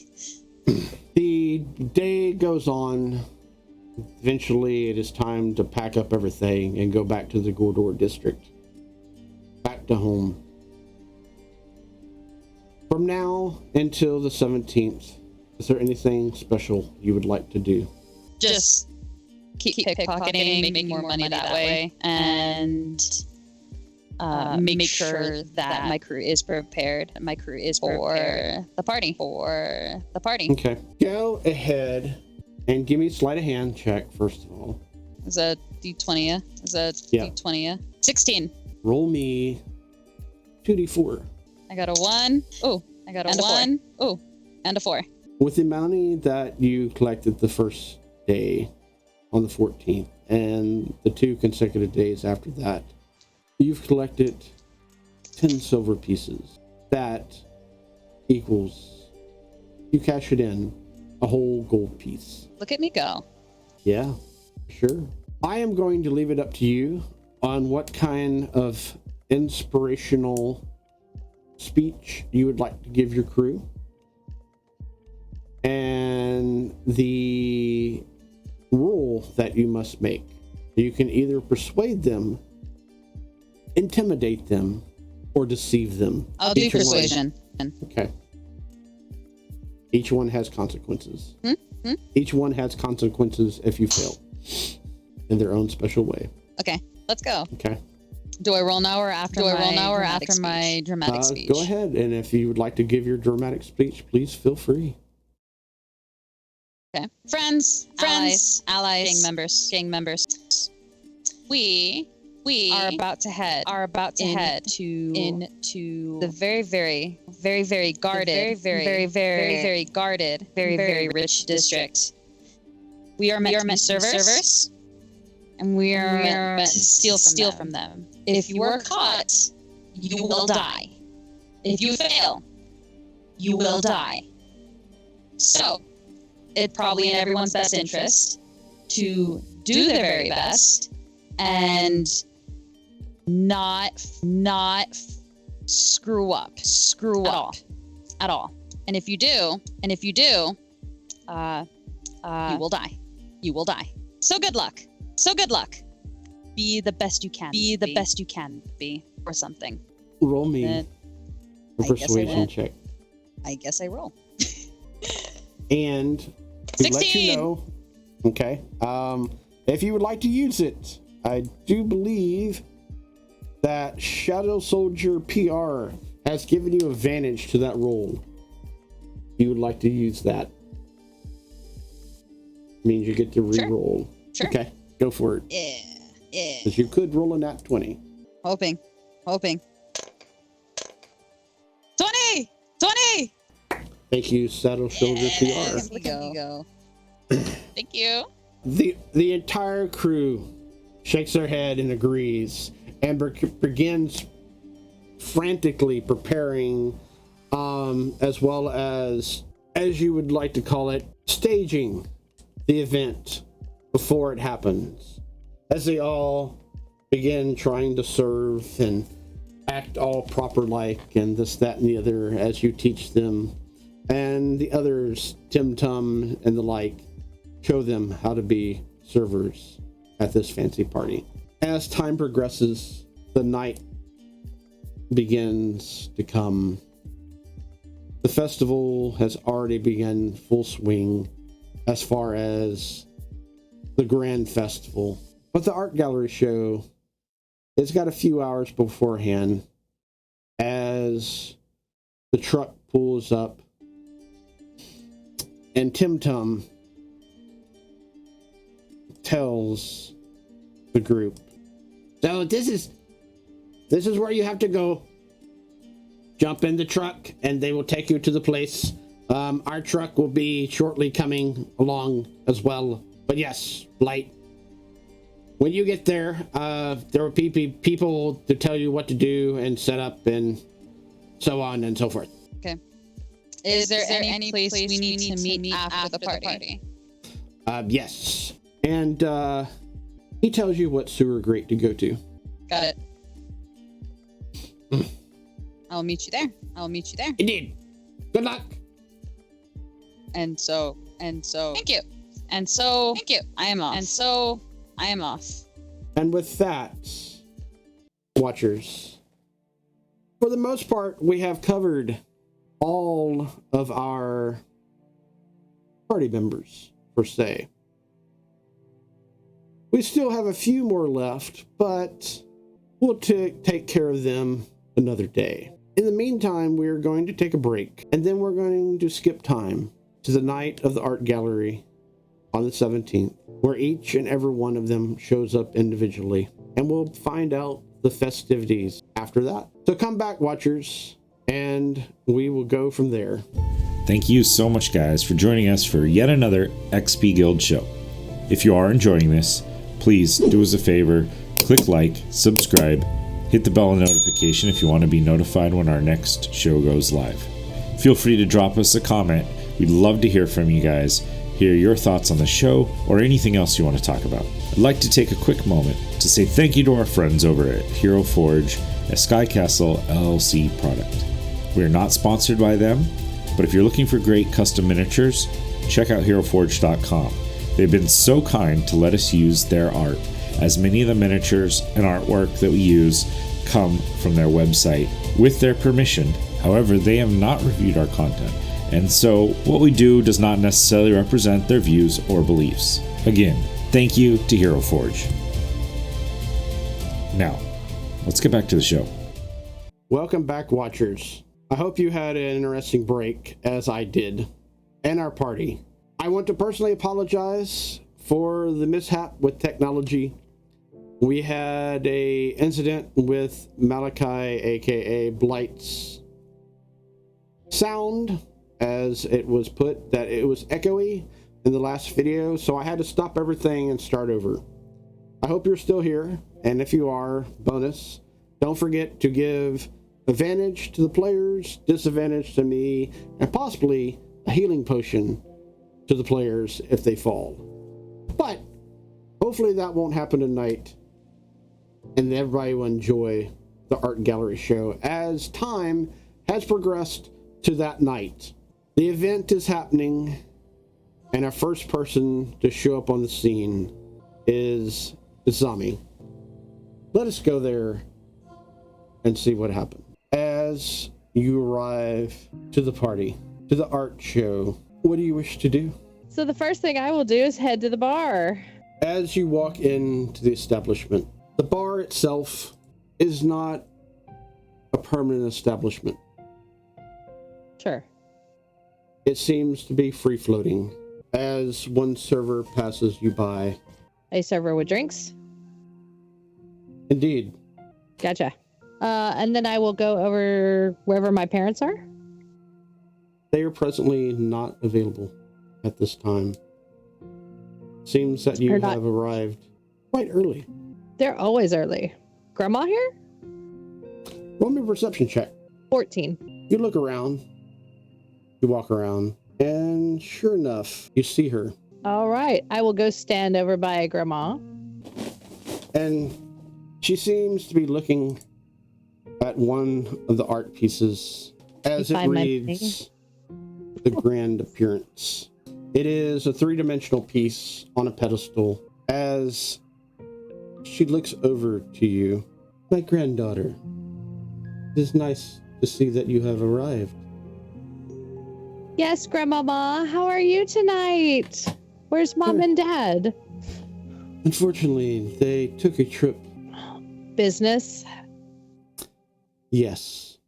The day goes on. Eventually, it is time to pack up everything and go back to the Gordor district. Back to home. From now until the 17th, Is there anything special you would like to do? Just keep pickpocketing, making more money that way, and make sure that my crew is prepared. My crew is for the party. Okay. Go ahead and give me a sleight of hand check, first of all. Is that D20? Is that D20? 16. Roll me 2d4. I got a 1. Oh, I got a 1. Oh, and a 4. With the money that you collected the first day on the 14th and the 2 consecutive days after that, you've collected 10 silver pieces. That equals, you cash it in, a whole gold piece. Look at me go. Yeah, sure. I am going to leave it up to you on what kind of inspirational speech you would like to give your crew. And the rule that you must make. You can either persuade them, intimidate them, or deceive them. I'll do persuasion. Okay. Each one has consequences. Each one has consequences if you fail in their own special way. Okay, let's go. Okay. Do I roll now or after my dramatic speech? Go ahead, and if you would like to give your dramatic speech, please feel free. Okay. Friends, allies, gang members. We are about to head into the very guarded, very rich district. We are meant to be servers, and we are meant to steal from them. If you are caught, you will die. If you fail, you will die. So, it's probably in everyone's best interest to do their very best and not screw up at all. And if you do, you will die. So good luck. Be the best you can be or something. Roll me a persuasion check. I guess I roll. And to let you know, okay, if you would like to use it, I do believe that Shadow Soldier PR has given you advantage to that roll. If you would like to use that, means you get to re-roll. Sure. Okay, go for it. Yeah. Because you could roll a nat 20. Hoping. 20! Thank you, Shadow Soldier PR. Look at me go. Thank you. The entire crew shakes their head and agrees and begins frantically preparing, as well as you would like to call it, staging the event before it happens. As they all begin trying to serve and act all proper like and this, that, and the other as you teach them. And the others, Tim Tum and the like, show them how to be servers at this fancy party. As time progresses, the night begins to come. The festival has already begun full swing as far as the grand festival. But the art gallery show, it's got a few hours beforehand as the truck pulls up. And Tim Tum tells the group, so this is where you have to go. Jump in the truck and they will take you to the place. Our truck will be shortly coming along as well. But yes, light. When you get there, there will be people to tell you what to do and set up and so on and so forth. Okay. Is there any place we need to meet after the party? Yes. And he tells you what sewer grate to go to. Got it. I'll meet you there. Indeed. Good luck. And so. Thank you. Thank you. I am off. And with that, watchers, for the most part, we have covered all of our party members, per se. We still have a few more left, but we'll take care of them another day. In the meantime, we're going to take a break, and then we're going to skip time to the night of the art gallery on the 17th, where each and every one of them shows up individually, and we'll find out the festivities after that. So come back, watchers, and we will go from there. Thank you so much, guys, for joining us for yet another XP Guild show. If you are enjoying this, please do us a favor, click like, subscribe, hit the bell notification if you want to be notified when our next show goes live. Feel free to drop us a comment. We'd love to hear from you guys, hear your thoughts on the show, or anything else you want to talk about. I'd like to take a quick moment to say thank you to our friends over at Hero Forge, a Sky Castle LLC product. We are not sponsored by them, but if you're looking for great custom miniatures, check out HeroForge.com. They've been so kind to let us use their art, as many of the miniatures and artwork that we use come from their website with their permission. However, they have not reviewed our content, and so what we do does not necessarily represent their views or beliefs. Again, thank you to Hero Forge. Now, let's get back to the show. Welcome back, watchers. I hope you had an interesting break, as I did, and our party. I want to personally apologize for the mishap with technology. We had a incident with Malachi, aka Blight's sound, as it was put, that it was echoey in the last video, so I had to stop everything and start over. I hope you're still here, and if you are, bonus, don't forget to give advantage to the players, disadvantage to me, and possibly a healing potion to the players if they fall. But hopefully that won't happen tonight, and everybody will enjoy the art gallery show as time has progressed to that night. The event is happening, and our first person to show up on the scene is Zami. Let us go there and see what happened. As you arrive to the party, to the art show, what do you wish to do? So the first thing I will do is head to the bar. As you walk into the establishment, the bar itself is not a permanent establishment. Sure. It seems to be free-floating as one server passes you by. A server with drinks? Indeed. Gotcha. And then I will go over wherever my parents are. They are presently not available at this time. Seems that you have arrived quite early. They're always early. Grandma here? Roll me a perception check. 14. You look around. You walk around. And sure enough, you see her. All right. I will go stand over by Grandma. And she seems to be looking at one of the art pieces as it reads The Grand Appearance. It is a three-dimensional piece on a pedestal. As she looks over to you, my granddaughter, it is nice to see that you have arrived. Yes, Grandmama. How are you tonight? Where's Mom and Dad? Unfortunately, they took a trip. Business? Yes.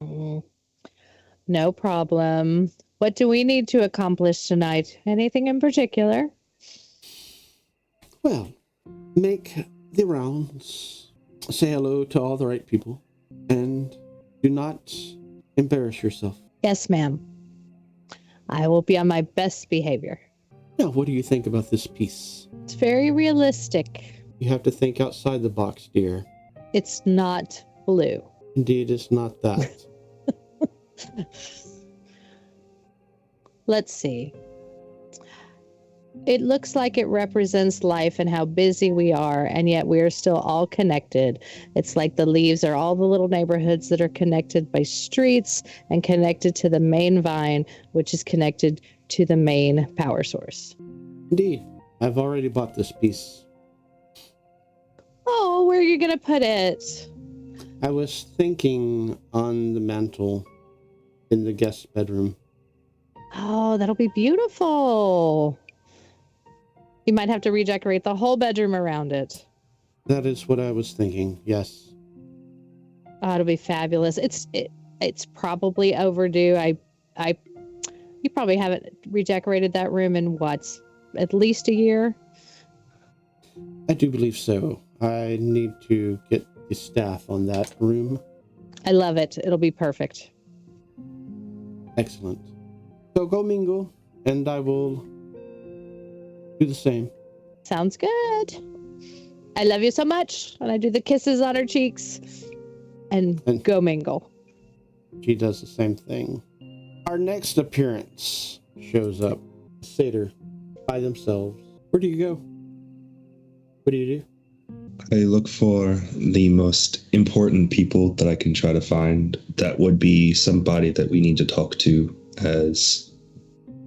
No problem. What do we need to accomplish tonight? Anything in particular? Well, make the rounds, say hello to all the right people, and do not embarrass yourself. Yes, ma'am. I will be on my best behavior. Now, what do you think about this piece? It's very realistic. You have to think outside the box, dear. It's not blue. Indeed, it's not that. Let's see. It looks like it represents life and how busy we are, and yet we are still all connected. It's like the leaves are all the little neighborhoods that are connected by streets and connected to the main vine, which is connected to the main power source. Indeed. I've already bought this piece. Oh, where are you going to put it? I was thinking on the mantle in the guest bedroom. Oh, that'll be beautiful. You might have to redecorate the whole bedroom around it. That is what I was thinking. Yes. Oh, it'll be fabulous. It's probably overdue. You probably haven't redecorated that room in at least a year. I do believe so. I need to get the staff on that room. I love it. It'll be perfect. Excellent. So go mingle, and I will do the same. Sounds good. I love you so much. And I do the kisses on her cheeks and go mingle. She does the same thing. Our next appearance shows up. Satyr by themselves. Where do you go? What do you do? I look for the most important people that I can try to find. That would be somebody that we need to talk to as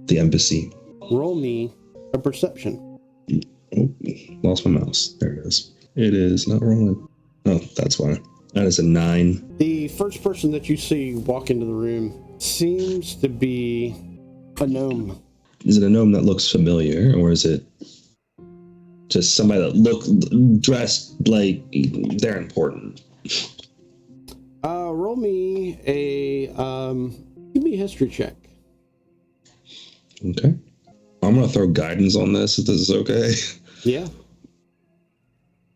the embassy. Roll me a perception. Oh, lost my mouse. There it is. It is not rolling. Oh, that's why. That is a 9. The first person that you see walk into the room seems to be a gnome. Is it a gnome that looks familiar, or is it just somebody that dressed like they're important? Roll me give me a history check. Okay. I'm gonna throw guidance on this if this is okay. Yeah.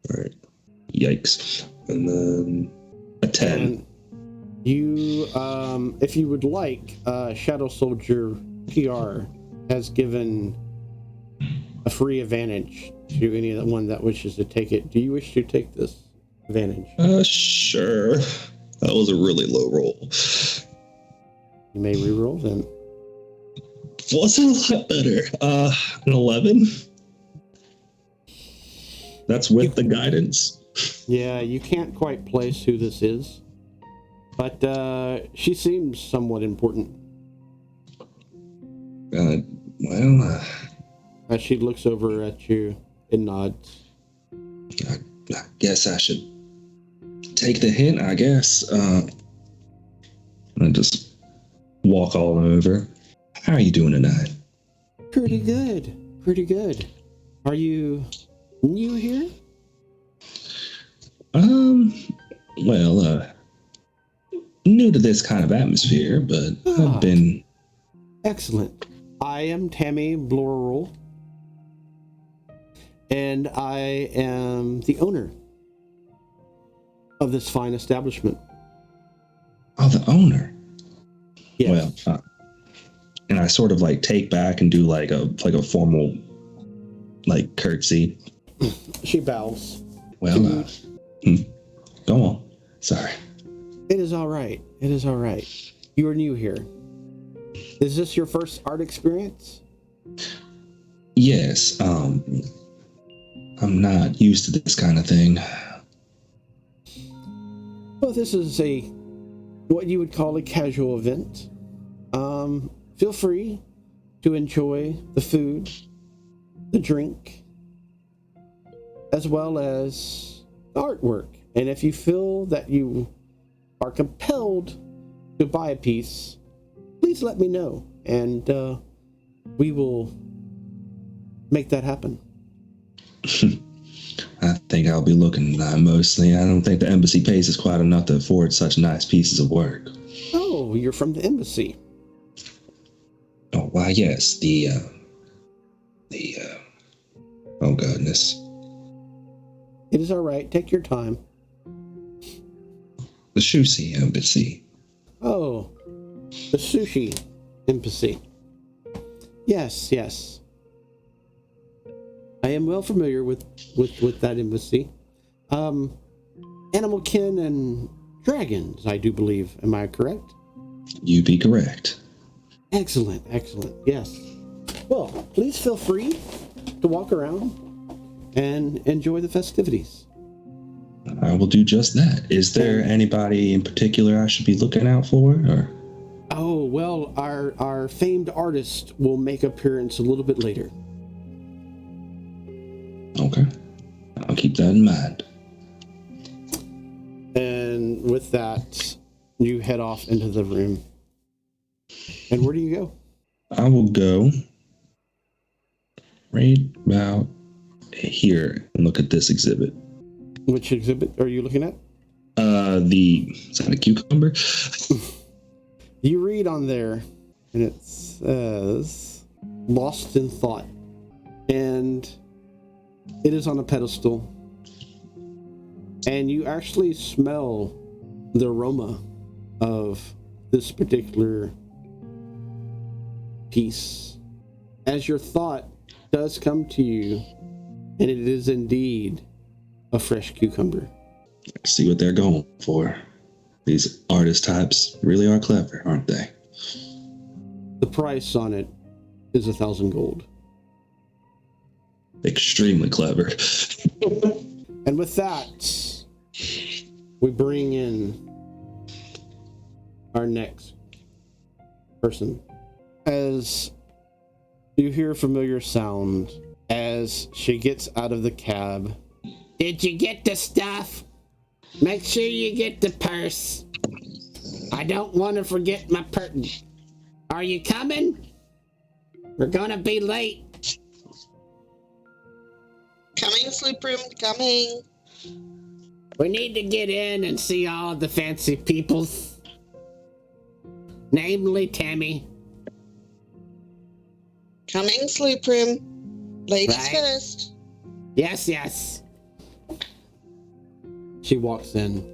All right. Yikes. And then a 10. And you, if you would like, Shadow Soldier PR has given a free advantage to anyone that wishes to take it. Do you wish to take this advantage? Sure. That was a really low roll. You may re-roll then. Was a lot better. An 11. That's with the guidance. Yeah, you can't quite place who this is, but she seems somewhat important. Well, As she looks over at you and nods. I guess I should take the hint, I guess. And just walk all over. How are you doing tonight? Pretty good. Pretty good. Are you new here? Well, new to this kind of atmosphere, but I've been... Excellent. I am Tammy Bloral, and I am the owner of this fine establishment. Oh, the owner? Yes. Well, and I sort of like take back and do like a formal like curtsy. She bows. Well, go on. Sorry. It is all right. It is all right. You are new here. Is this your first art experience? Yes. I'm not used to this kind of thing. Well, this is what you would call a casual event. Feel free to enjoy the food, the drink, as well as the artwork. And if you feel that you are compelled to buy a piece, please let me know, and we will make that happen. I think I'll be looking mostly. I don't think the embassy pays us quite enough to afford such nice pieces of work. Oh, you're from the embassy. Oh, why, yes. Oh, goodness. It is all right. Take your time. The Shusi Embassy. Oh, the sushi embassy. Yes, yes. I am well familiar with that embassy. Animal kin and dragons, I do believe. Am I correct? You be correct. Excellent, excellent. Yes. Well, please feel free to walk around and enjoy the festivities. I will do just that. Is there anybody in particular I should be looking out for? Or? Oh, well, our famed artist will make appearance a little bit later. Okay. I'll keep that in mind. And with that, you head off into the room. And where do you go? I will go right about here and look at this exhibit. Which exhibit are you looking at? Is that a cucumber? You read on there, and it says "Lost in Thought," and it is on a pedestal, and you actually smell the aroma of this particular piece as your thought does come to you, and it is indeed a fresh cucumber. See what they're going for. These artist types really are clever, aren't they? The price on it is 1,000 gold. Extremely clever. And with that, we bring in our next person. As you hear a familiar sound as she gets out of the cab. Did you get the stuff? Make sure you get the purse. I don't want to forget my purse. Are you coming? We're gonna be late. Coming, Sloop Room, coming. We need to get in and see all the fancy peoples. Namely Tammy. Coming, Sloop Room. Ladies Right. first. Yes, yes. She walks in.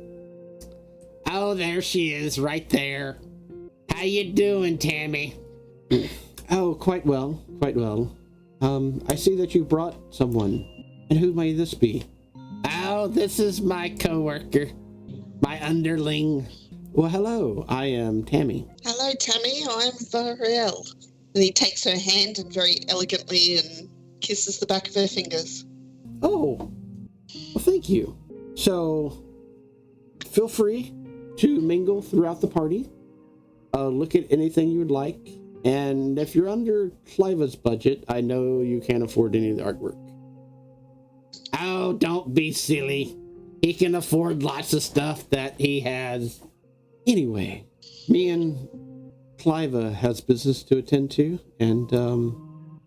Oh, there she is, right there. How you doing, Tammy? Oh, quite well, quite well. I see that you brought someone. And who may this be? Oh, this is my coworker, my underling. Well, hello, I am Tammy. Hello, Tammy. I'm Varel. And he takes her hand and very elegantly and kisses the back of her fingers. Oh, well, thank you. So, feel free to mingle throughout the party. Look at anything you would like. And if you're under Cliva's budget, I know you can't afford any of the artwork. Oh, don't be silly. He can afford lots of stuff that he has. Anyway, me and Cliva has business to attend to, and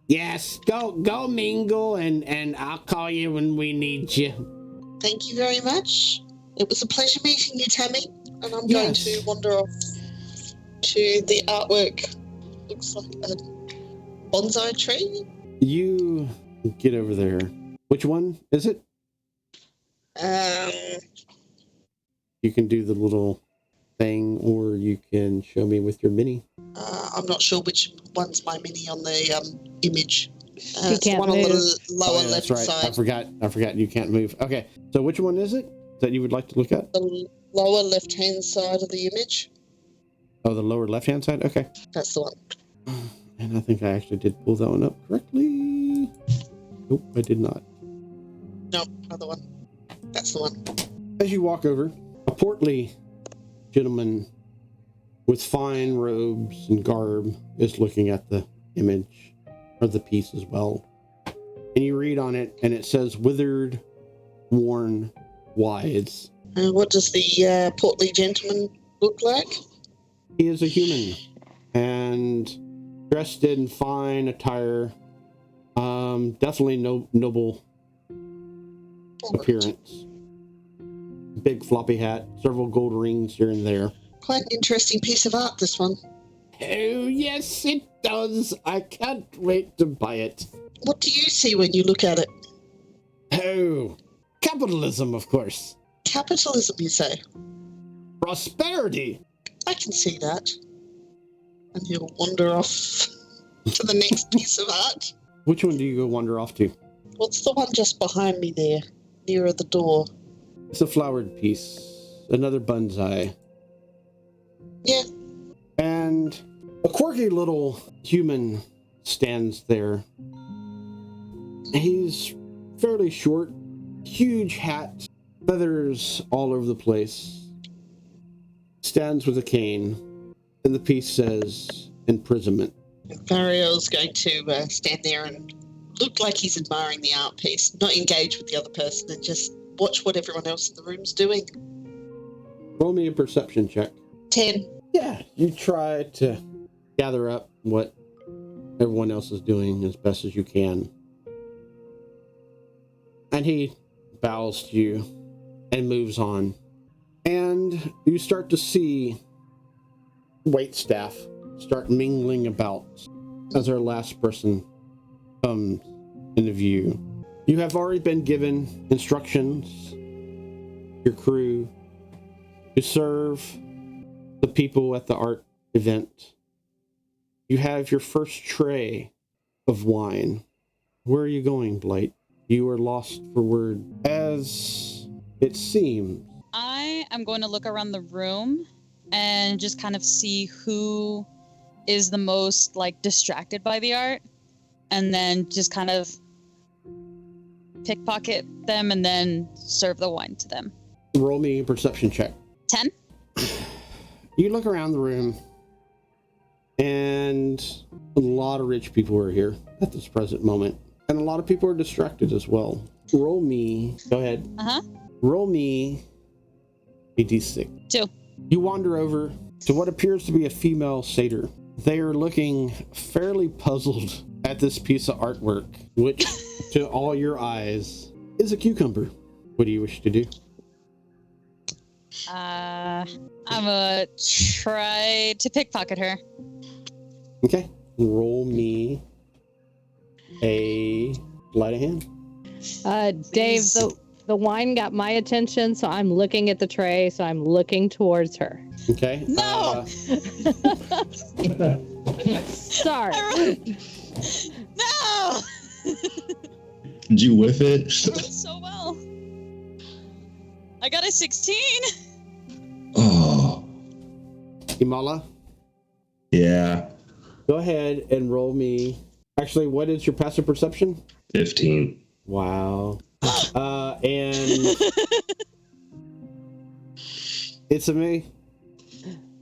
yes, go mingle, and I'll call you when we need you. Thank you very much. It was a pleasure meeting you, Tammy. And I'm going Yes. to wander off to the artwork. Looks like a bonsai tree. You get over there. Which one is it? You can do the little thing, or you can show me with your mini. I'm not sure which one's my mini on the image. It's the can't one on the move. lower Oh, yeah, left that's right. side. I forgot you can't move. Okay, so which one is it that you would like to look at? The lower left-hand side of the image. Oh, the lower left-hand side? Okay. That's the one. And I think I actually did pull that one up correctly. Nope, I did not. No, other one. That's the one. As you walk over, a portly gentleman with fine robes and garb is looking at the image, or the piece as well. And you read on it, and it says, withered, worn, wise. What does the portly gentleman look like? He is a human, and dressed in fine attire. Definitely noble appearance. Big floppy hat, several gold rings here and there. Quite an interesting piece of art, this one. Oh, yes, it does. I can't wait to buy it. What do you see when you look at it? Oh, capitalism, of course. Capitalism, you say? Prosperity. I can see that. And he'll wander off to the next piece of art. Which one do you go wander off to? What's the one just behind me there, nearer the door? It's a flowered piece. Another bonsai. Yeah. And a quirky little human stands there. He's fairly short, huge hat, feathers all over the place. Stands with a cane, and the piece says imprisonment. Variel's going to stand there and look like he's admiring the art piece, not engage with the other person, and just watch what everyone else in the room's doing. Roll me a perception check. 10. Yeah, you try to gather up what everyone else is doing as best as you can. And he bows to you and moves on. And you start to see waitstaff start mingling about as our last person comes into view. You have already been given instructions, your crew, to serve the people at the art event. You have your first tray of wine. Where are you going, Blight? You are lost for word. As it seems, I am going to look around the room and just kind of see who is the most like distracted by the art, and then just kind of pickpocket them and then serve the wine to them. roll me a perception check. 10. You look around the room, and a lot of rich people are here at this present moment, and a lot of people are distracted as well. Roll me. Go ahead. Roll me a d6. 2. You wander over to what appears to be a female satyr. They are looking fairly puzzled at this piece of artwork, which, to all your eyes, is a cucumber. What do you wish to do? I'm gonna try to pickpocket her. Okay. Roll me a sleight of hand. Dave, the wine got my attention, so I'm looking at the tray, so I'm looking towards her. Okay. No! Sorry. No! Did you whiff it? I rolled so well. I got a 16. Oh, Imala, yeah. go ahead and roll me. Actually, what is your passive perception? 15. Wow. And it's a me.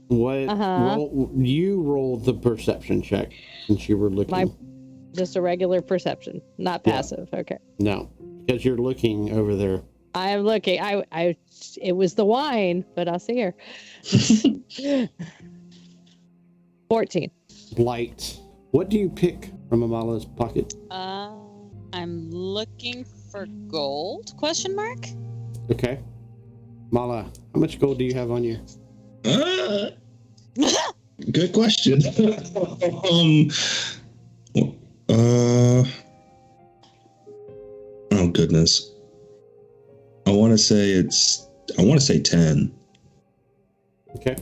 What? You rolled the perception check since you were looking. Just a regular perception, not passive. Yeah. Okay. No, because you're looking over there. I am looking. It was the wine, but I'll see her. 14. Blight. What do you pick from Amala's pocket? I'm looking for gold? ? Okay. Mala, how much gold do you have on you? Good question. Oh goodness. I want to say 10. Okay.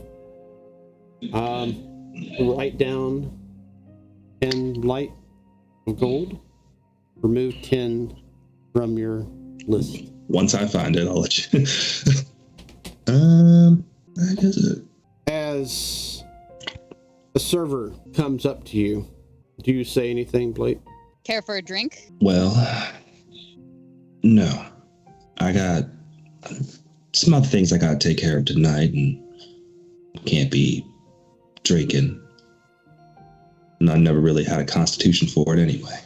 Write down 10 light of gold. Remove 10 from your list. Once I find it, I'll let you. That is it. As a server comes up to you, do you say anything, Blake? Care for a drink? Well, no. I got some other things I gotta take care of tonight, and can't be drinking. And I never really had a constitution for it anyway.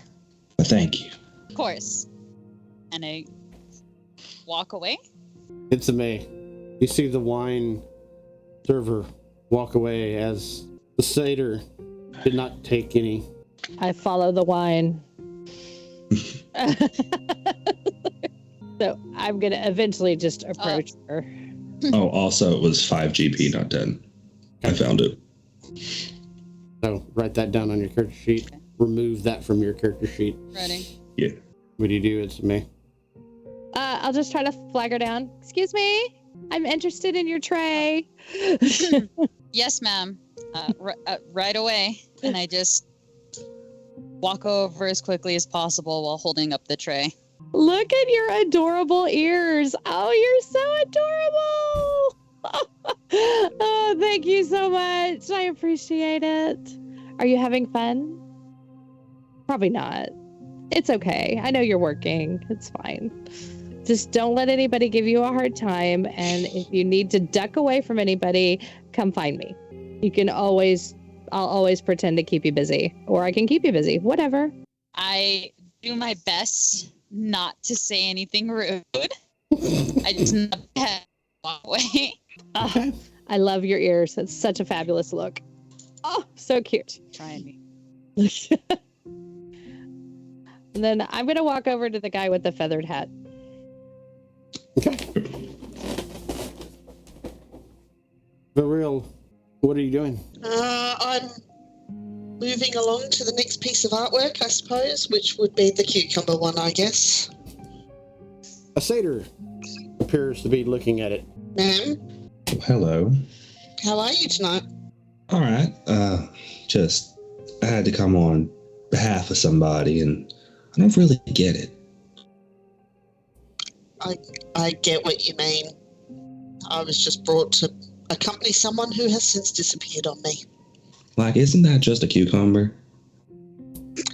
But thank you. Of course. And I walk away. It's a May. You see the wine server walk away as the satyr did not take any. I follow the wine. So I'm going to eventually just approach her. Oh, also, it was 5 GP, not 10. I found it. So write that down on your character sheet. Okay. Remove that from your character sheet. Ready? Yeah. What do you do? It's me. I'll just try to flag her down. Excuse me. I'm interested in your tray. Yes, ma'am. Right away. And I just walk over as quickly as possible while holding up the tray. Look at your adorable ears. Oh, you're so adorable. Oh, thank you so much. I appreciate it. Are you having fun? Probably not. It's okay. I know you're working. It's fine. Just don't let anybody give you a hard time. And if you need to duck away from anybody, come find me. I'll always pretend to keep you busy, or I can keep you busy, whatever. I do my best not to say anything rude. I just walk away. I love your ears. It's such a fabulous look. Oh, so cute. Trying me. And then I'm gonna walk over to the guy with the feathered hat. Okay. The real, what are you doing? I'm moving along to the next piece of artwork, I suppose, which would be the cucumber one, I guess. A satyr appears to be looking at it. Ma'am, Hello. how are you tonight? All right. I had to come on behalf of somebody, and I don't really get it. I get what you mean. I was just brought to accompany someone who has since disappeared on me. Like, isn't that just a cucumber?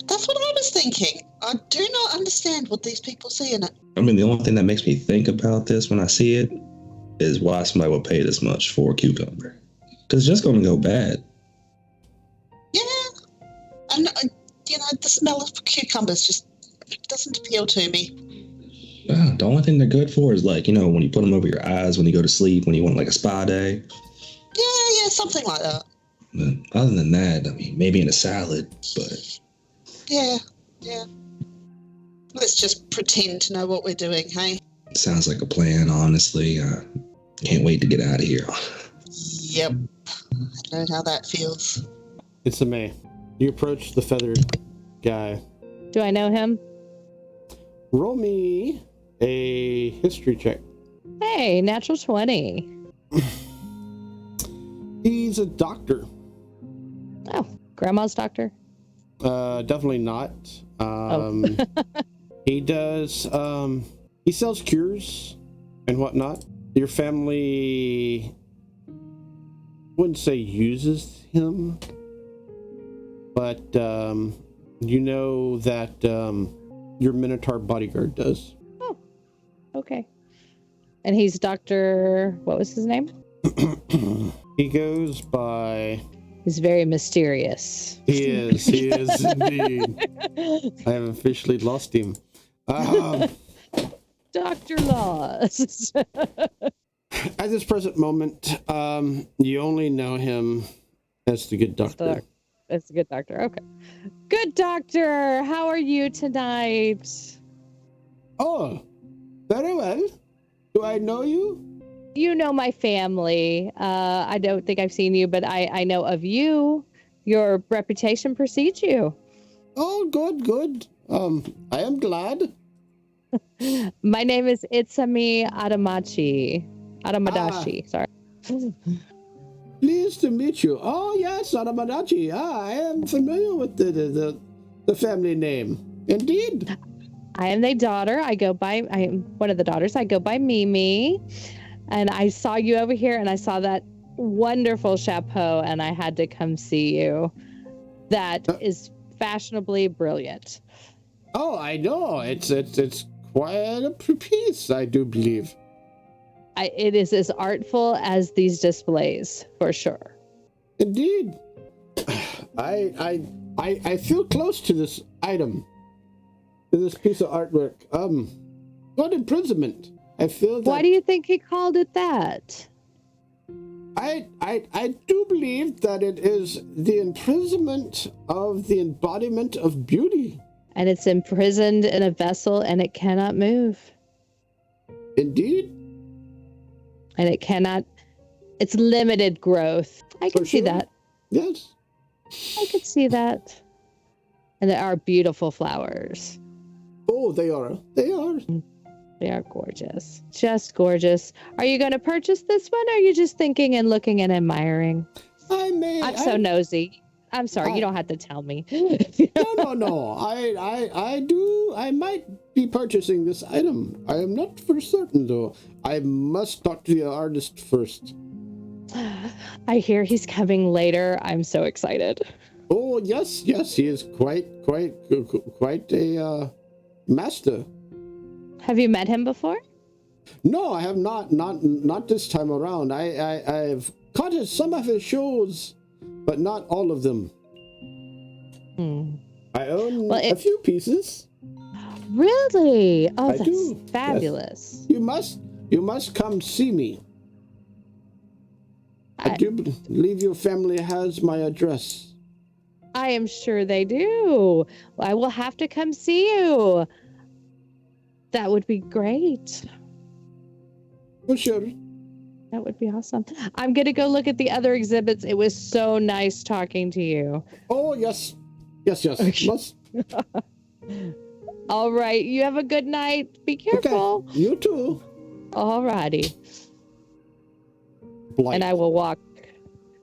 That's what I was thinking. I do not understand what these people see in it. I mean, the only thing that makes me think about this when I see it is why somebody would pay this much for a cucumber. Because it's just going to go bad. Yeah. And, the smell of cucumbers just doesn't appeal to me. The only thing they're good for is, like, when you put them over your eyes when you go to sleep, when you want, like, a spa day. Yeah, something like that. But other than that, I mean, maybe in a salad, but... Yeah. Let's just pretend to know what we're doing, hey? Sounds like a plan, honestly. Can't wait to get out of here. Yep. I know how that feels. It's a May. You approach the feathered guy. Do I know him? Roll me a history check. Hey, natural 20. He's a doctor. Oh, grandma's doctor? Definitely not. He does, he sells cures and whatnot. Your family wouldn't say uses him, but, you know that, your Minotaur bodyguard does. Oh, okay. And he's Dr. What was his name? He goes by... He's very mysterious. He is indeed. I have officially lost him. Dr. Laws. At this present moment, you only know him as the good doctor. That's a good doctor. Okay. Good doctor. How are you tonight? Oh, very well. Do I know you? You know my family. I don't think I've seen you, but I know of you. Your reputation precedes you. Oh, good. I am glad. My name is Itsami Adamadashi. Sorry. Pleased to meet you. Oh, yes, Adamadashi. I am familiar with the family name. Indeed. I am the daughter. I am one of the daughters. I go by Mimi. And I saw you over here, and I saw that wonderful chapeau, and I had to come see you. That is fashionably brilliant. Oh, I know. It's quite a piece, I do believe. It is as artful as these displays, for sure. Indeed. I feel close to this item, to this piece of artwork. Not imprisonment. I feel that. Why do you think he called it that? I do believe that it is the imprisonment of the embodiment of beauty. And it's imprisoned in a vessel, and it cannot move. Indeed. And it's limited growth. I can see that. Yes. I could see that. And there are beautiful flowers. Oh, they are. They are. They are gorgeous. Just gorgeous. Are you going to purchase this one, or are you just thinking and looking and admiring? I'm so nosy. I'm sorry. You don't have to tell me. No. I might be purchasing this item. I am not for certain, though. I must talk to the artist first. I hear he's coming later. I'm so excited. Oh, yes. He is quite a master. Have you met him before? No, I have not. Not this time around. I've caught some of his shows, but not all of them. I own a few pieces. Really? Oh, I that's do. fabulous. Yes. You must come see me. I do believe your family has my address. I am sure they do. I will have to come see you. That would be great. For sure. That would be awesome. I'm going to go look at the other exhibits. It was so nice talking to you. Oh, yes. Yes. Okay. Must. All right. You have a good night. Be careful. Okay. You too. All righty. Blight. And I will walk.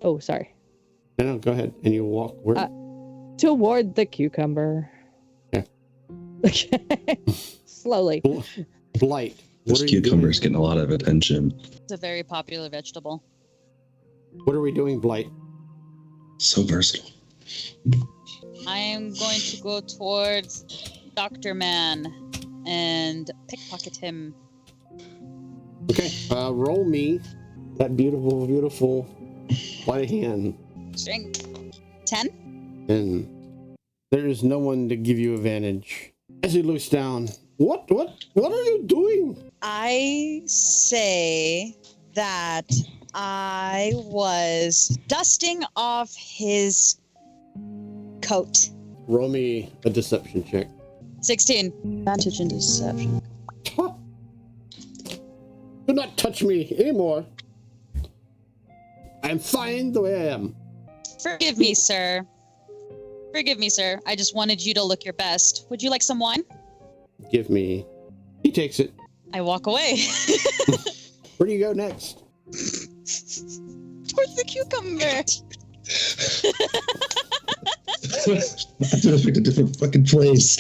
Oh, sorry. No, go ahead. And you walk where? Toward the cucumber. Yeah. Slowly. Blight. This cucumber's getting a lot of attention. It's a very popular vegetable. What are we doing, Blight? So versatile. I am going to go towards Dr. Man and pickpocket him. Okay. Roll me that beautiful sleight of hand. Strength 10. And there is no one to give you advantage. As he looks down, what are you doing? I say that I was dusting off his coat. Roll me a deception check. 16. Advantage in deception. Huh. Do not touch me anymore. I'm fine the way I am. Forgive me, sir. Forgive me, sir. I just wanted you to look your best. Would you like some wine? Give me. He takes it. I walk away. Where do you go next? Towards the cucumber. I just picked a different fucking place.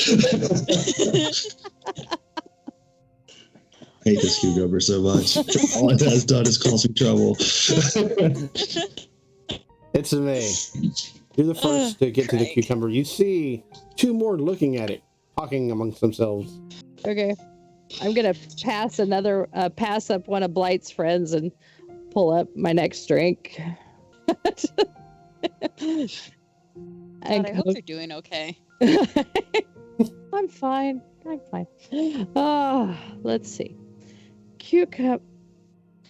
I hate this cucumber so much. All it has done is cause me trouble. It's a May. You're the first to get to the cucumber. You see two more looking at it, talking amongst themselves. Okay. I'm going to pass up one of Blight's friends and pull up my next drink. God, I hope you're doing okay. I'm fine. Let's see. Cucumber.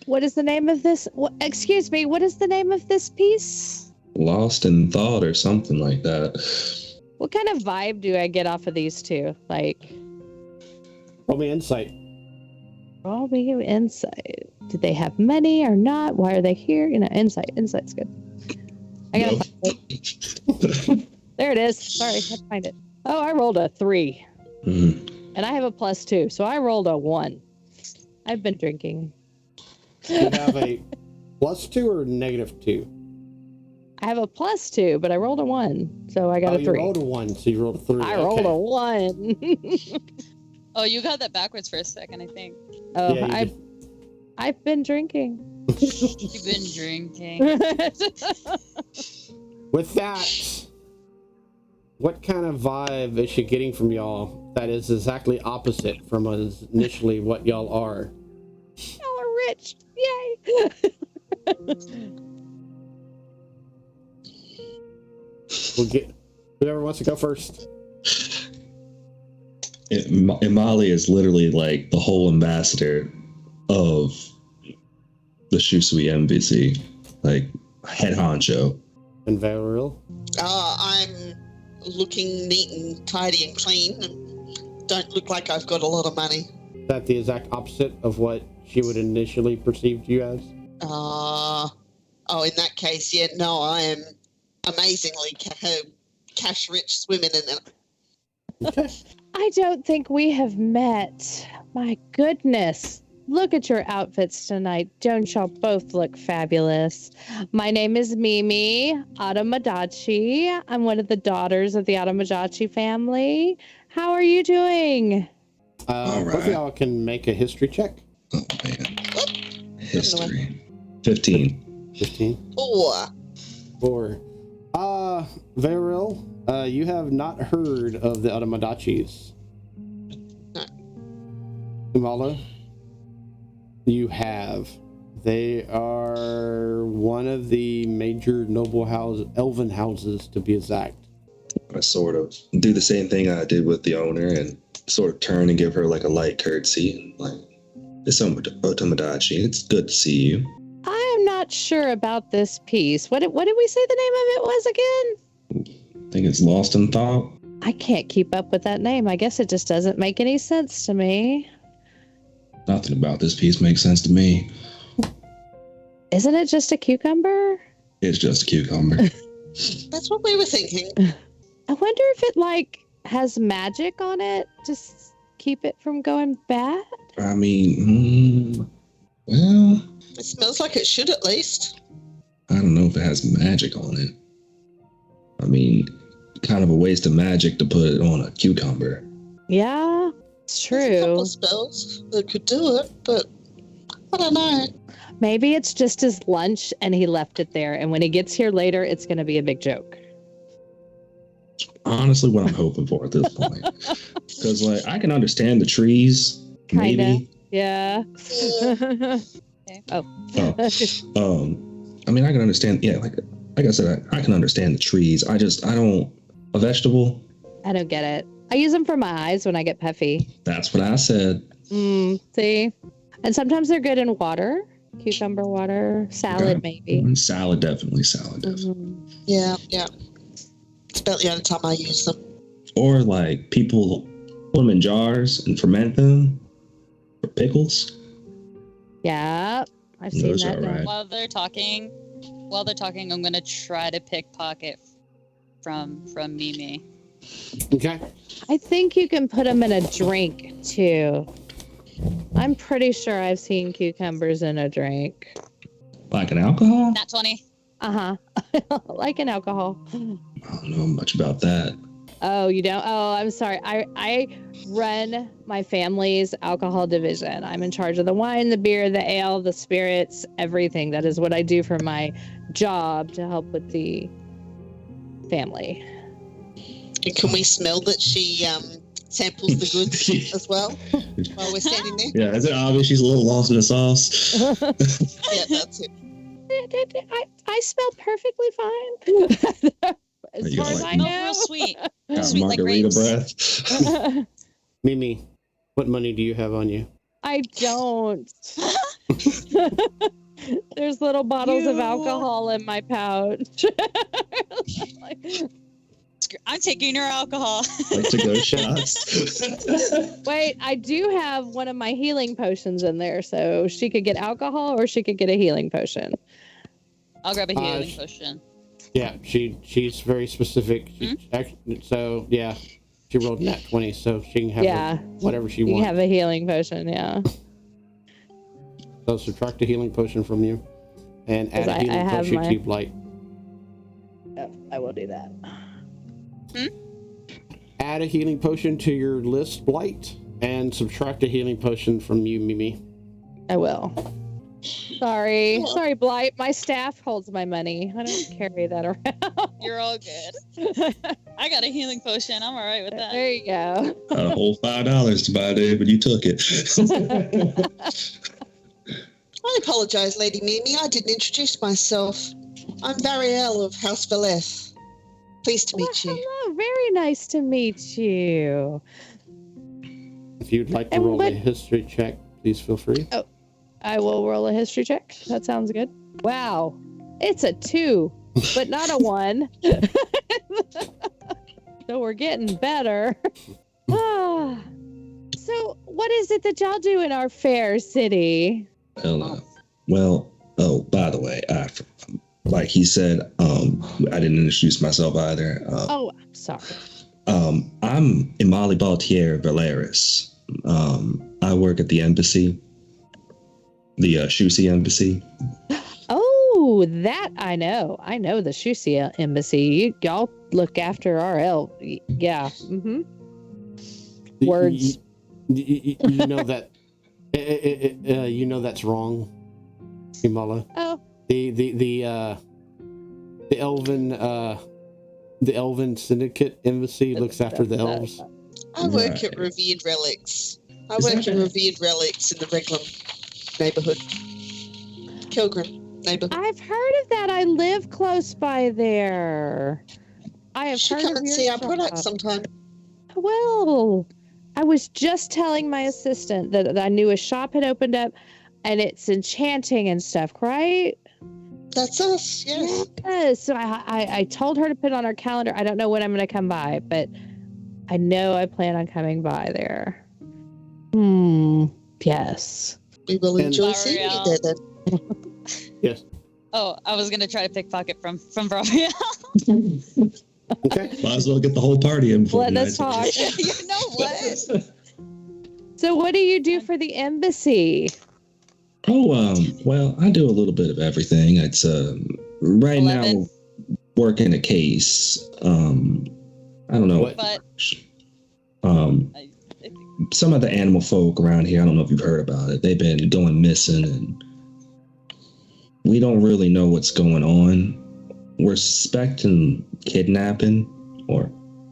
What is the name of this? Excuse me. What is the name of this piece? Lost in thought or something like that. What kind of vibe do I get off of these two? Like, Roll me insight. roll me insight. Do they have money or not? Why are they here? Insight. Insight's good. I gotta find it. There it is. Sorry, I had to find it. Oh, I rolled a 3. Mm-hmm. And I have a +2, so I rolled a 1. I've been drinking. You have a +2 or -2? I have a +2, but I rolled a 1, so I got a 3. You rolled a 1, so you rolled a 3. I rolled a 1. Oh, you got that backwards for a second, I think. Oh, Yeah, I've been drinking. You've been drinking. With that, what kind of vibe is she getting from y'all that is exactly opposite from initially what y'all are? Y'all are rich. Yay. We'll get whoever wants to go first. Imali is literally like the whole ambassador of the Shusui MVC, like head honcho. And Varil? I'm looking neat and tidy and clean and don't look like I've got a lot of money. Is that the exact opposite of what she would initially perceive you as? In that case, yeah, no, I am amazingly cash rich, swimming in it. Okay. I don't think we have met. My goodness. Look at your outfits tonight. Don't y'all both look fabulous? My name is Mimi Atamadachi. I'm one of the daughters of the Atamadachi family. How are you doing? All Both of right. y'all can make a history check. Oh man. History. 15. 15. 4. 4. Varil, you have not heard of the Atamadachis. No. Umala, you have. They are one of the major noble elven houses, to be exact. I sort of do the same thing I did with the owner and sort of turn and give her like a light curtsy. Like, it's Otomodachi. It's good to see you. I am not sure about this piece. What did we say the name of it was again? think it's lost in thought. I can't keep up with that name. I guess it just doesn't make any sense to me. Nothing about this piece makes sense to me. Isn't it just a cucumber? It's just a cucumber. That's what we were thinking. I wonder if it like has magic on it to keep it from going bad. I mean, well, It smells like it should at least. I don't know if it has magic on it. I mean, kind of a waste of magic to put it on a cucumber. Yeah, it's There's a couple true. of spells that could do it, but I don't know. Maybe it's just his lunch and he left it there. And when he gets here later, it's going to be a big joke. Honestly, what I'm hoping for at this point. Because, like, I can understand the trees. Kinda. Maybe. Yeah. Oh. I mean, I can understand. Yeah, like I said, I can understand the trees. I don't. A vegetable. I don't get it. I use them for my eyes when I get puffy. That's what I said. See? And sometimes they're good in water. Cucumber water. Salad, maybe. Salad, definitely. Yeah. It's about the only time I use them. Or like people put them in jars and ferment them for pickles. Yeah. I've seen Those that. are done. right. While they're talking, I'm gonna try to pickpocket from Mimi. Okay. I think you can put them in a drink too. I'm pretty sure I've seen cucumbers in a drink. Like an alcohol? Nat 20. Like an alcohol. I don't know much about that. Oh, you don't? Oh, I'm sorry. I run my family's alcohol division. I'm in charge of the wine, the beer, the ale, the spirits, everything. That is what I do for my job to help with the family. And can we smell that she samples the goods as well while we're standing there? Yeah, is it obvious she's a little lost in the sauce? Yeah, that's it. I smell perfectly fine. As You far got, as like, I No, know. real sweet. Got Sweet like margarita grapes. breath. Mimi, what money do you have on you? I don't. There's little bottles of alcohol in my pouch. I'm taking her alcohol. Like to go shots. Wait, I do have one of my healing potions in there, so she could get alcohol or she could get a healing potion. I'll grab a healing potion. Yeah, she's very specific. So yeah, she rolled nat 20, so she can have whatever she You wants. can have a healing potion, yeah. So subtract a healing potion from you, and add a I healing have potion my- to Blight. Yep, I will do that. Add a healing potion to your list, Blight, and subtract a healing potion from you, Mimi. I will. Sorry, Blight. My staff holds my money. I don't carry that around. You're all good. I got a healing potion. I'm all right with that. There you go. A whole $5 to buy it, but you took it. I apologise, Lady Mimi. I didn't introduce myself. I'm Variel of House Valeth. Pleased to meet you. Hello, very nice to meet you. If you'd like to And roll a what- history check, please feel free. I will roll a history check. That sounds good. Wow. It's a 2, but not a 1. So we're getting better. So what is it that y'all do in our fair city? Well, oh, by the way, like he said, I didn't introduce myself either. I'm sorry. I'm Imali Baltier Valeris. I work at the embassy, the Shusi embassy. Oh, that I know. I know the Shusia embassy. Y'all look after our elf. Yeah. Mm-hmm. Words. You know that. You know that's wrong, Himala. Oh. The Elven Syndicate Embassy looks after the elves. I work at Revered Relics. I work in Revered Relics in the Reglum neighbourhood. Kilgrim neighbourhood. I've heard of that. I live close by there. I have Should heard come of and your see our shop. products sometime. Well, I was just telling my assistant that I knew a shop had opened up, and it's enchanting and stuff, right? That's us, yes. Yes. So I told her to put it on our calendar. I don't know when I'm going to come by, but I know I plan on coming by there. Yes. We will enjoy And- seeing you there then. Yes. Oh, I was gonna try to pickpocket from Vobian. Okay. Might as well get the whole party in before Let the us night's talk. over. You know what? So what do you do for the embassy? Oh, well, I do a little bit of everything. It's right 11. now working a case. I don't know. What? But Um, some of the animal folk around here, I don't know if you've heard about it. They've been going missing, and we don't really know what's going on. We're suspecting kidnapping or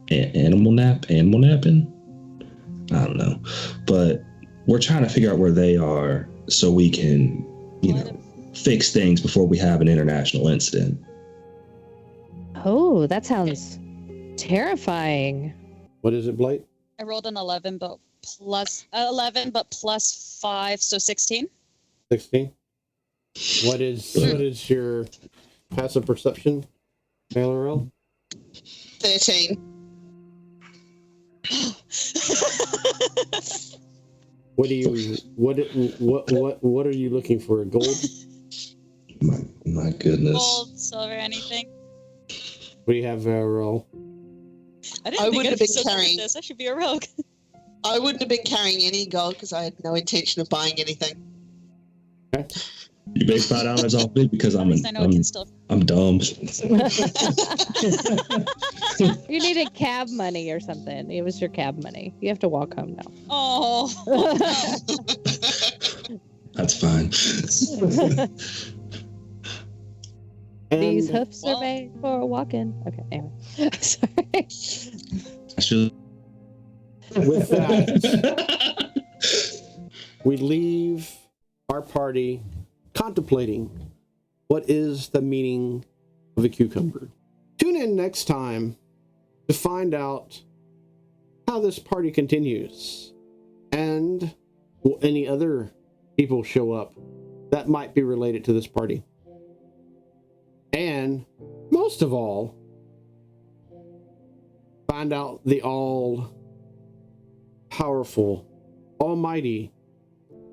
animal napping. I don't know, but we're trying to figure out where they are so we can, fix things before we have an international incident. Oh, that sounds terrifying. What is it, Blake? I rolled an 11, but plus 5, so 16. 16. What is your passive perception, LRL? 13. What are you looking for? Gold? My goodness. Gold, silver, anything. What do you have, LRL? I didn't I think wouldn't I'd have be been so good at carrying- this. I should be a rogue. I wouldn't have been carrying any gold because I had no intention of buying anything. You made $5 off me because At least I know it can still. I'm dumb. You needed cab money or something. It was your cab money. You have to walk home now. Oh. That's fine. These And hoofs are made for walking. Okay, anyway. Sorry. I should. with that, we leave our party contemplating what is the meaning of a cucumber. Tune in next time to find out how this party continues and will any other people show up that might be related to this party. And most of all, find out the all-powerful, almighty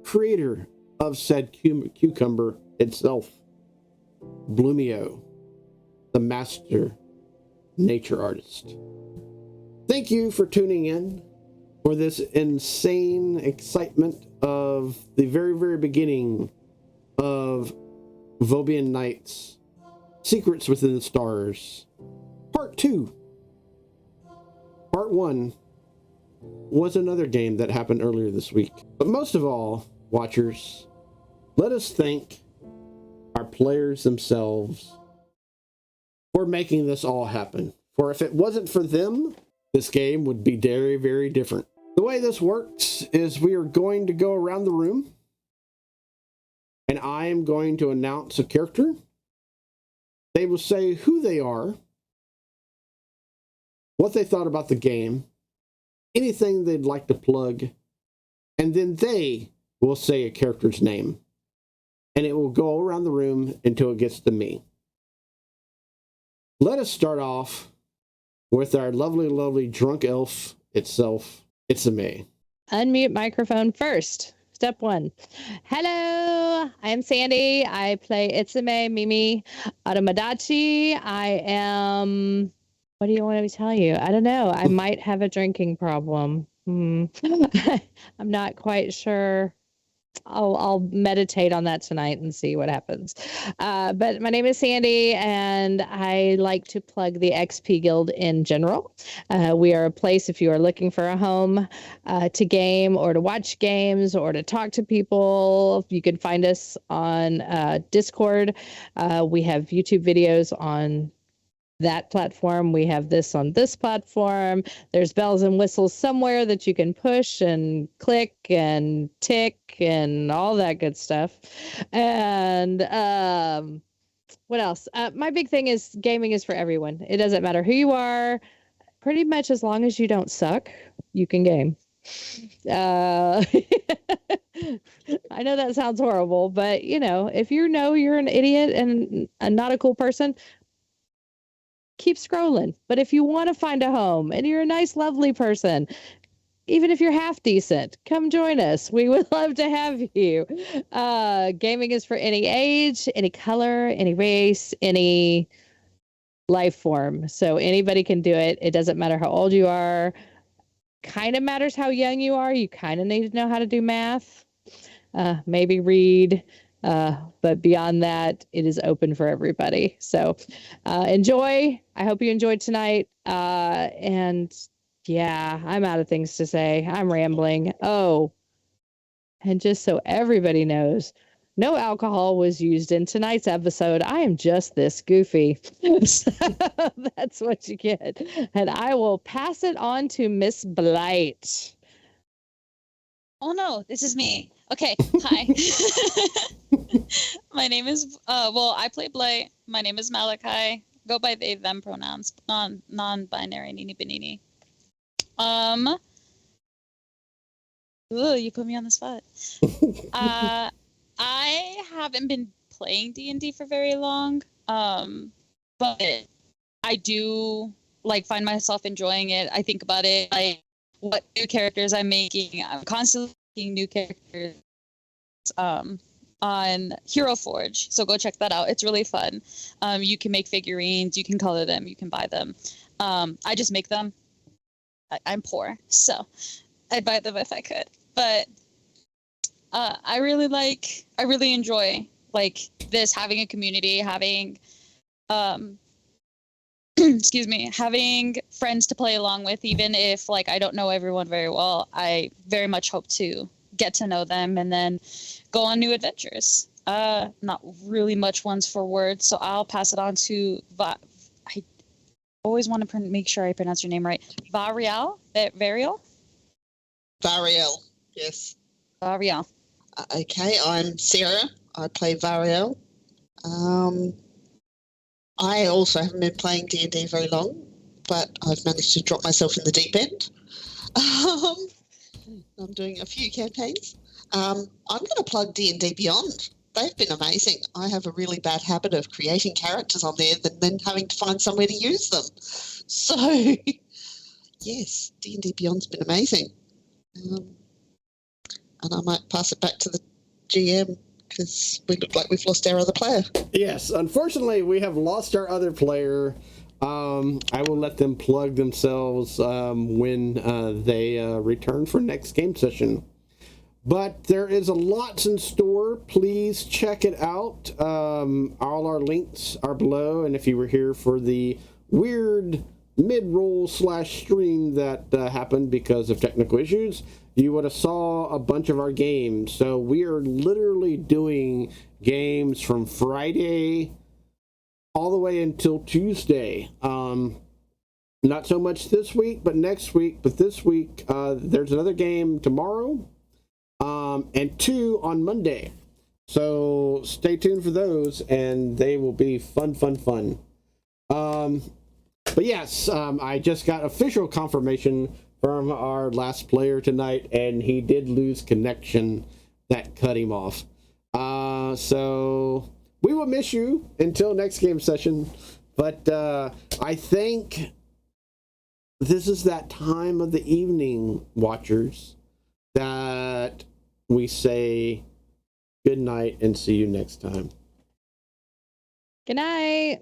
creator of said cucumber itself, Bloomio, the master nature artist. Thank you for tuning in for this insane excitement of the very, very beginning of Vobian Nights, Secrets Within the Stars, Part 2. Part 1 was another game that happened earlier this week. But most of all, watchers, let us thank our players themselves for making this all happen. For if it wasn't for them, this game would be very, very different. The way this works is we are going to go around the room, and I am going to announce a character. They will say who they are, what they thought about the game, anything they'd like to plug, and then they will say a character's name. And it will go around the room until it gets to me. Let us start off with our lovely, lovely drunk elf itself, Itsume. Unmute microphone first. Step 1. Hello, I am Sandy. I play Itsume Mimi Aramadachi. I am... What do you want me to tell you? I don't know. I might have a drinking problem. I'm not quite sure. I'll meditate on that tonight and see what happens. But my name is Sandy, and I like to plug the XP Guild in general. We are a place if you are looking for a home to game or to watch games or to talk to people. You can find us on Discord. We have YouTube videos on that platform. We have this on this platform. There's bells and whistles somewhere that you can push and click and tick and all that good stuff. And what else? My big thing is gaming is for everyone. It doesn't matter who you are. Pretty much as long as you don't suck, you can game. I know that sounds horrible, but if you know you're an idiot and not a cool person, keep scrolling. But if you want to find a home and you're a nice, lovely person, even if you're half decent, come join us. We would love to have you. Gaming is for any age, any color, any race, any life form. So anybody can do it. It doesn't matter how old you are. Kind of matters how young you are. You kind of need to know how to do math, maybe read. But beyond that, it is open for everybody. So enjoy. I hope you enjoyed tonight. And yeah, I'm out of things to say. I'm rambling. Oh, and just so everybody knows, no alcohol was used in tonight's episode. I am just this goofy. So that's what you get. And I will pass it on to Miss Blight. Oh no, this is me. Okay, hi. My name is I play Blight. My name is Malachi. Go by they them pronouns. Non-binary nini banini. Ooh, you put me on the spot. I haven't been playing D&D for very long. But I do find myself enjoying it. I think about it, what new characters I'm making. I'm constantly making new characters on Hero Forge. So go check that out. It's really fun. You can make figurines, you can color them, you can buy them. I just make them. I'm poor, so I'd buy them if I could. But I really enjoy this, having a community, having excuse me, having friends to play along with, even if I don't know everyone very well. I very much hope to get to know them and then go on new adventures. Not really much ones for words, so I'll pass it on to I always want to make sure I pronounce your name right. Varial? Varial? Variel, yes. Varial. Okay, I'm Sarah. I play Variel. I also haven't been playing D&D very long, but I've managed to drop myself in the deep end. I'm doing a few campaigns. I'm going to plug D&D Beyond. They've been amazing. I have a really bad habit of creating characters on there and then having to find somewhere to use them. So, yes, D&D Beyond's been amazing. And I might pass it back to the GM because we look like we've lost our other player. Yes, unfortunately, we have lost our other player. I will let them plug themselves when they return for next game session. But there is a lot in store. Please check it out. All our links are below. And if you were here for the weird mid-roll / stream that happened because of technical issues, you would have saw a bunch of our games. So we are literally doing games from Friday all the way until Tuesday. Not so much this week, but next week. But this week, there's another game tomorrow, and 2 on Monday. So stay tuned for those, and they will be fun. But yes, I just got official confirmation from our last player tonight, and he did lose connection. That cut him off. So we will miss you until next game session. But I think this is that time of the evening, watchers, that we say good night and see you next time. Good night.